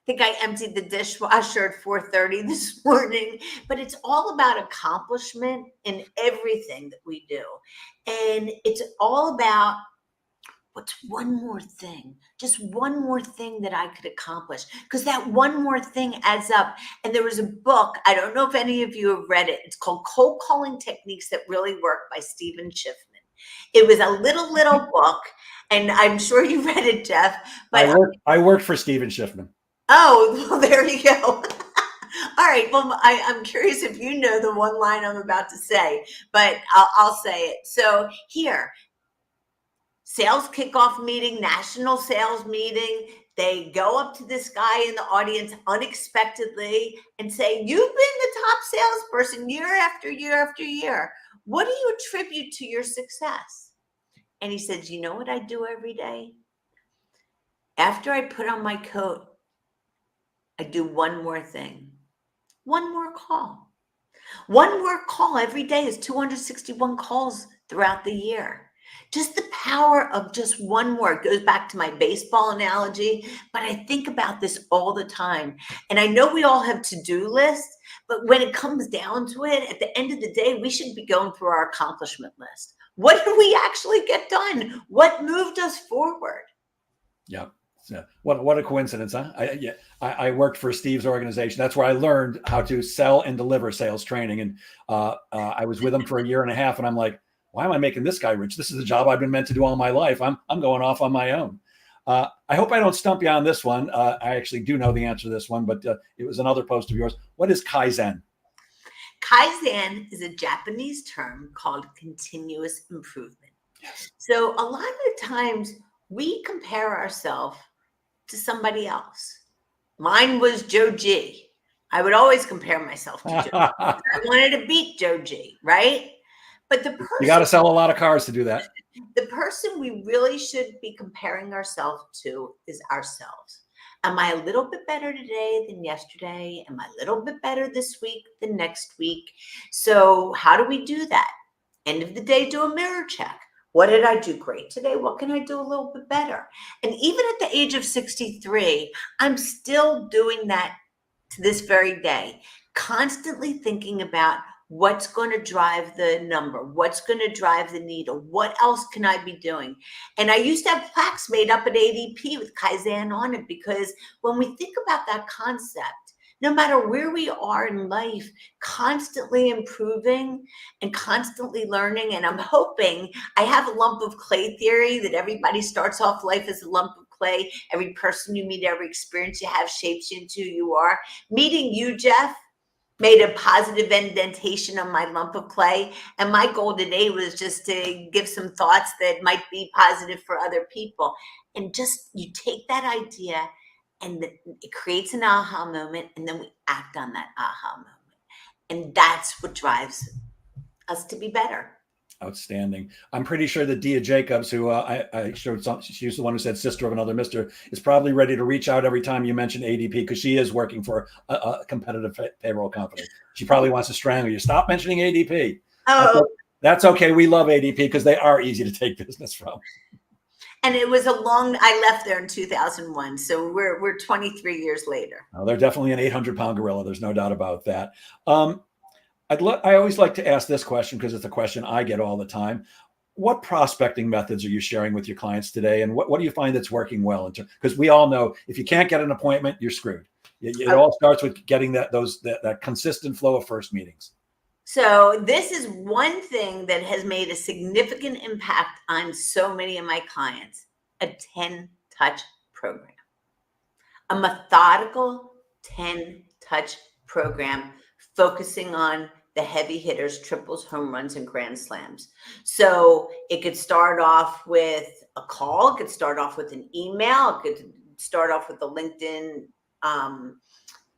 Speaker 2: think I emptied the dishwasher at 4:30 this morning, but it's all about accomplishment in everything that we do. And it's all about what's one more thing, just one more thing that I could accomplish? Because that one more thing adds up. And there was a book, I don't know if any of you have read it. It's called Cold Calling Techniques That Really Work by Stephen Schiffman. It was a little book, and I'm sure you read it, Jeff. But
Speaker 1: I worked for Stephen Schiffman.
Speaker 2: oh, well, there you go. All right. Well, I'm curious if you know the one line I'm about to say, but I'll say it. So here, sales kickoff meeting, national sales meeting. They go up to this guy in the audience unexpectedly and say, "You've been the top salesperson year after year after year. What do you attribute to your success?" And he says, "You know what I do every day? After I put on my coat, I do one more thing, one more call. One more call every day is 261 calls throughout the year. Just the power of just one more. It goes back to my baseball analogy, but I think about this all the time. And I know we all have to-do lists, but when it comes down to it, at the end of the day, we should be going through our accomplishment list. What did we actually get done? What moved us forward?
Speaker 1: Yeah. So what a coincidence, huh? I worked for Steve's organization. That's where I learned how to sell and deliver sales training. And I was with him for a year and a half, and I'm like, why am I making this guy rich? This is a job I've been meant to do all my life. I'm going off on my own. I hope I don't stump you on this one. I actually do know the answer to this one, but it was another post of yours. What is Kaizen?
Speaker 2: Kaizen is a Japanese term called continuous improvement.
Speaker 1: Yes.
Speaker 2: So a lot of the times we compare ourselves to somebody else. Mine was Joe G. I would always compare myself to Joe G. I wanted to beat Joe G, right? But
Speaker 1: You got to sell a lot of cars to do that.
Speaker 2: The person we really should be comparing ourselves to is ourselves. Am I a little bit better today than yesterday? Am I a little bit better this week than next week? So how do we do that? End of the day, do a mirror check. What did I do great today? What can I do a little bit better? And even at the age of 63, I'm still doing that to this very day, constantly thinking about what's going to drive the number, what's going to drive the needle, what else can I be doing? And I used to have plaques made up at ADP with Kaizen on it, because when we think about that concept, no matter where we are in life, constantly improving and constantly learning. And I'm hoping, I have a lump of clay theory that everybody starts off life as a lump of clay. Every person you meet, every experience you have shapes you into who you are. Meeting you, Jeff, made a positive indentation on my lump of clay. And my goal today was just to give some thoughts that might be positive for other people. And just, you take that idea and it creates an aha moment, and then we act on that aha moment. And that's what drives us to be better.
Speaker 1: Outstanding. I'm pretty sure that Dia Jacobs, who I showed some, she's the one who said sister of another mister, is probably ready to reach out every time you mention ADP, because she is working for a competitive payroll company. She probably wants to strangle you. Stop mentioning ADP.
Speaker 2: Oh,
Speaker 1: that's okay. We love ADP because they are easy to take business from.
Speaker 2: And it was I left there in 2001. So we're 23 years later.
Speaker 1: Oh, they're definitely an 800-pound gorilla. There's no doubt about that. I always like to ask this question because it's a question I get all the time. What prospecting methods are you sharing with your clients today? And what do you find that's working well? Because we all know if you can't get an appointment, you're screwed. It all starts with getting that consistent flow of first meetings.
Speaker 2: So this is one thing that has made a significant impact on so many of my clients: a 10-touch program, a methodical 10-touch program focusing on the heavy hitters, triples, home runs, and grand slams. So it could start off with a call, it could start off with an email, it could start off with a LinkedIn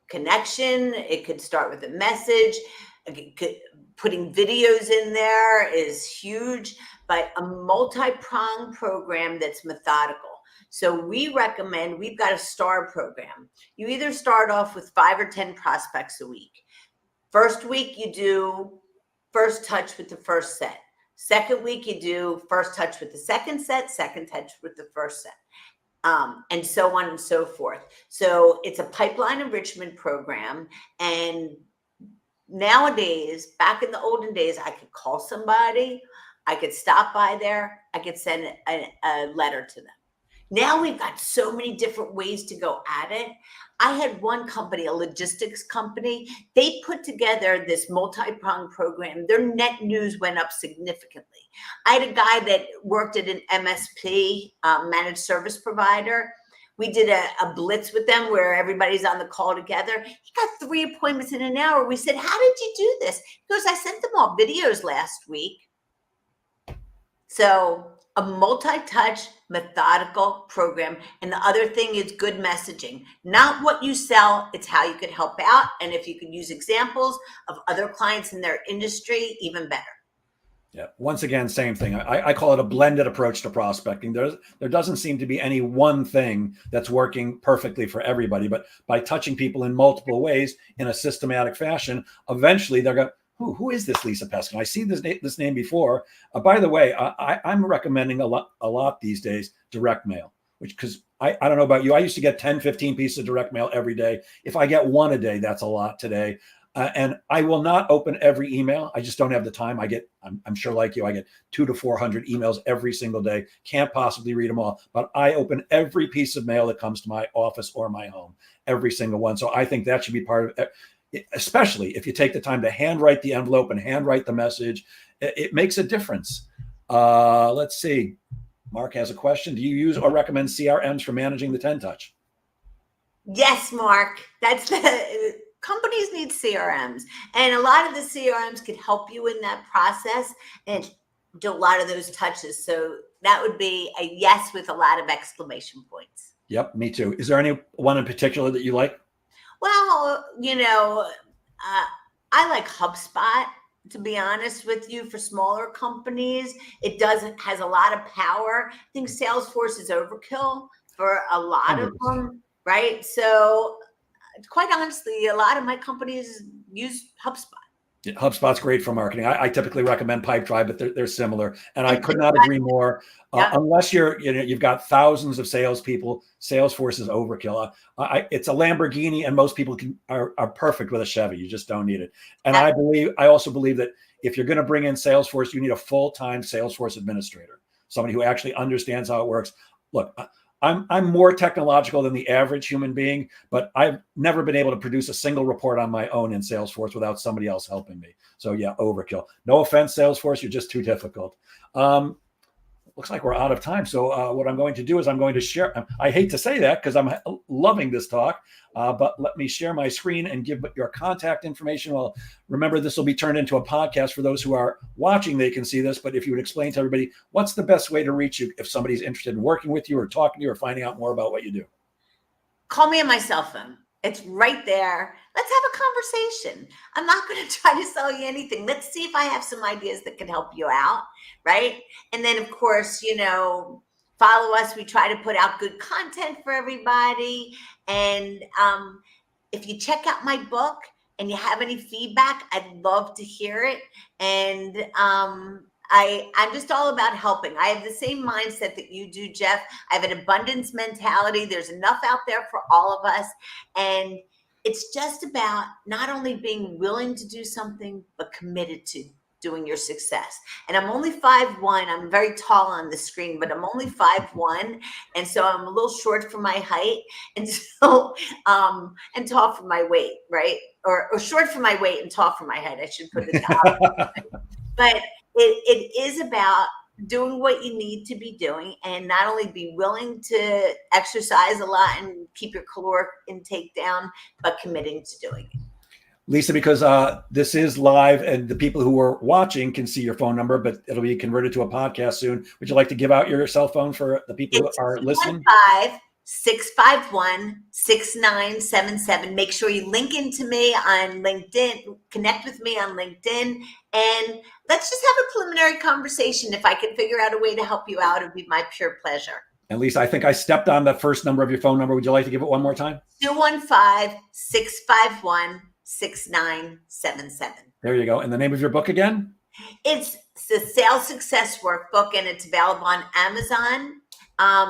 Speaker 2: connection, it could start with a message. Putting videos in there is huge, but a multi-pronged program that's methodical. So we recommend, we've got a STAR program. You either start off with 5 or 10 prospects a week. First week, you do first touch with the first set. Second week, you do first touch with the second set, second touch with the first set. And so on and so forth. So it's a pipeline enrichment program. And nowadays, back in the olden days, I could call somebody I could stop by there. I could send a letter to them. Now we've got so many different ways to go at it. I had one company, a logistics company, they put together this multi-pronged program. Their net news went up significantly. I had a guy that worked at an MSP, managed service provider. We did a blitz with them where everybody's on the call together. He got 3 appointments in an hour. We said, how did you do this? He goes, I sent them all videos last week. So a multi-touch, methodical program. And the other thing is good messaging. Not what you sell, it's how you could help out. And if you could use examples of other clients in their industry, even better.
Speaker 1: Yeah. Once again, same thing. I call it a blended approach to prospecting. There doesn't seem to be any one thing that's working perfectly for everybody, but by touching people in multiple ways in a systematic fashion, eventually they're going, who is this Lisa Peskin? I see this name before. By the way, I'm recommending a lot these days direct mail, because I don't know about you. I used to get 10, 15 pieces of direct mail every day. If I get one a day, that's a lot today. And I will not open every email. I just don't have the time. I'm sure like you, I get 200 to 400 emails every single day. Can't possibly read them all, but I open every piece of mail that comes to my office or my home, every single one. So I think that should be part of it. Especially if you take the time to handwrite the envelope and handwrite the message, it makes a difference. Let's see. Mark has a question. Do you use or recommend CRMs for managing the 10 touch?
Speaker 2: Yes, Mark. That's the companies need CRMs, and a lot of the CRMs could help you in that process and do a lot of those touches. So that would be a yes with a lot of exclamation points.
Speaker 1: Yep, me too. Is there any one in particular that you like?
Speaker 2: Well, I like HubSpot, to be honest with you, for smaller companies. It has a lot of power. I think Salesforce is overkill for a lot of
Speaker 1: 100%.
Speaker 2: them, right? So quite honestly, a lot of my companies use HubSpot.
Speaker 1: Yeah, HubSpot's great for marketing. I typically recommend Pipedrive, but they're similar. And I could not agree more.
Speaker 2: Yeah.
Speaker 1: Unless you've got thousands of salespeople, Salesforce is overkill. It's a Lamborghini, and most people are perfect with a Chevy. You just don't need it. And I also believe that if you're going to bring in Salesforce, you need a full-time Salesforce administrator, somebody who actually understands how it works. Look, I'm more technological than the average human being, but I've never been able to produce a single report on my own in Salesforce without somebody else helping me. So yeah, overkill. No offense, Salesforce, you're just too difficult. Looks like we're out of time. So what I'm going to do is I'm going to share. I hate to say that because I'm loving this talk, but let me share my screen and give your contact information. Well, remember, this will be turned into a podcast for those who are watching. They can see this, but if you would explain to everybody, what's the best way to reach you if somebody's interested in working with you or talking to you or finding out more about what you do?
Speaker 2: Call me on my cell phone. It's right there. Let's have a conversation. I'm not going to try to sell you anything. Let's see if I have some ideas that can help you out, right? And then, of course, follow us. We try to put out good content for everybody. And if you check out my book and you have any feedback, I'd love to hear it. And I'm just all about helping. I have the same mindset that you do, Jeff. I have an abundance mentality. There's enough out there for all of us. And it's just about not only being willing to do something, but committed to doing your success. And I'm only 5'1". I'm very tall on the screen, but I'm only 5'1". And so I'm a little short for my height. And so, and tall for my weight, right? Or short for my weight and tall for my height. I should put it down. But it is about doing what you need to be doing, and not only be willing to exercise a lot and keep your caloric intake down, but committing to doing it.
Speaker 1: Lisa, because this is live and the people who are watching can see your phone number, but it'll be converted to a podcast soon. Would you like to give out your cell phone for the people who are listening?
Speaker 2: 651-651-6977. Make sure you link into me on LinkedIn, connect with me on LinkedIn, and let's just have a preliminary conversation. If I can figure out a way to help you out, it would be my pure pleasure.
Speaker 1: And Lisa, I think I stepped on the first number of your phone number. Would you like to give it one more time?
Speaker 2: 215-651-6977.
Speaker 1: There you go. And the name of your book again?
Speaker 2: It's the Sales Success Workbook, and it's available on Amazon.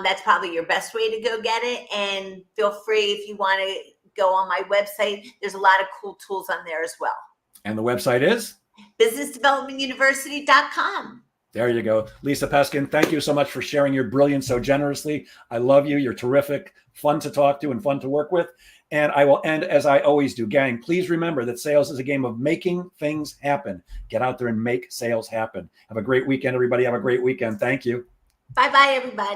Speaker 2: That's probably your best way to go get it. And feel free, if you want to go on my website, there's a lot of cool tools on there as well.
Speaker 1: And the website is?
Speaker 2: businessdevelopmentuniversity.com.
Speaker 1: There you go. Lisa Peskin, thank you so much for sharing your brilliance so generously. I love you. You're terrific, fun to talk to and fun to work with. And I will end as I always do. Gang, please remember that sales is a game of making things happen. Get out there and make sales happen. Have a great weekend, everybody. Have a great weekend. Thank you.
Speaker 2: Bye-bye, everybody.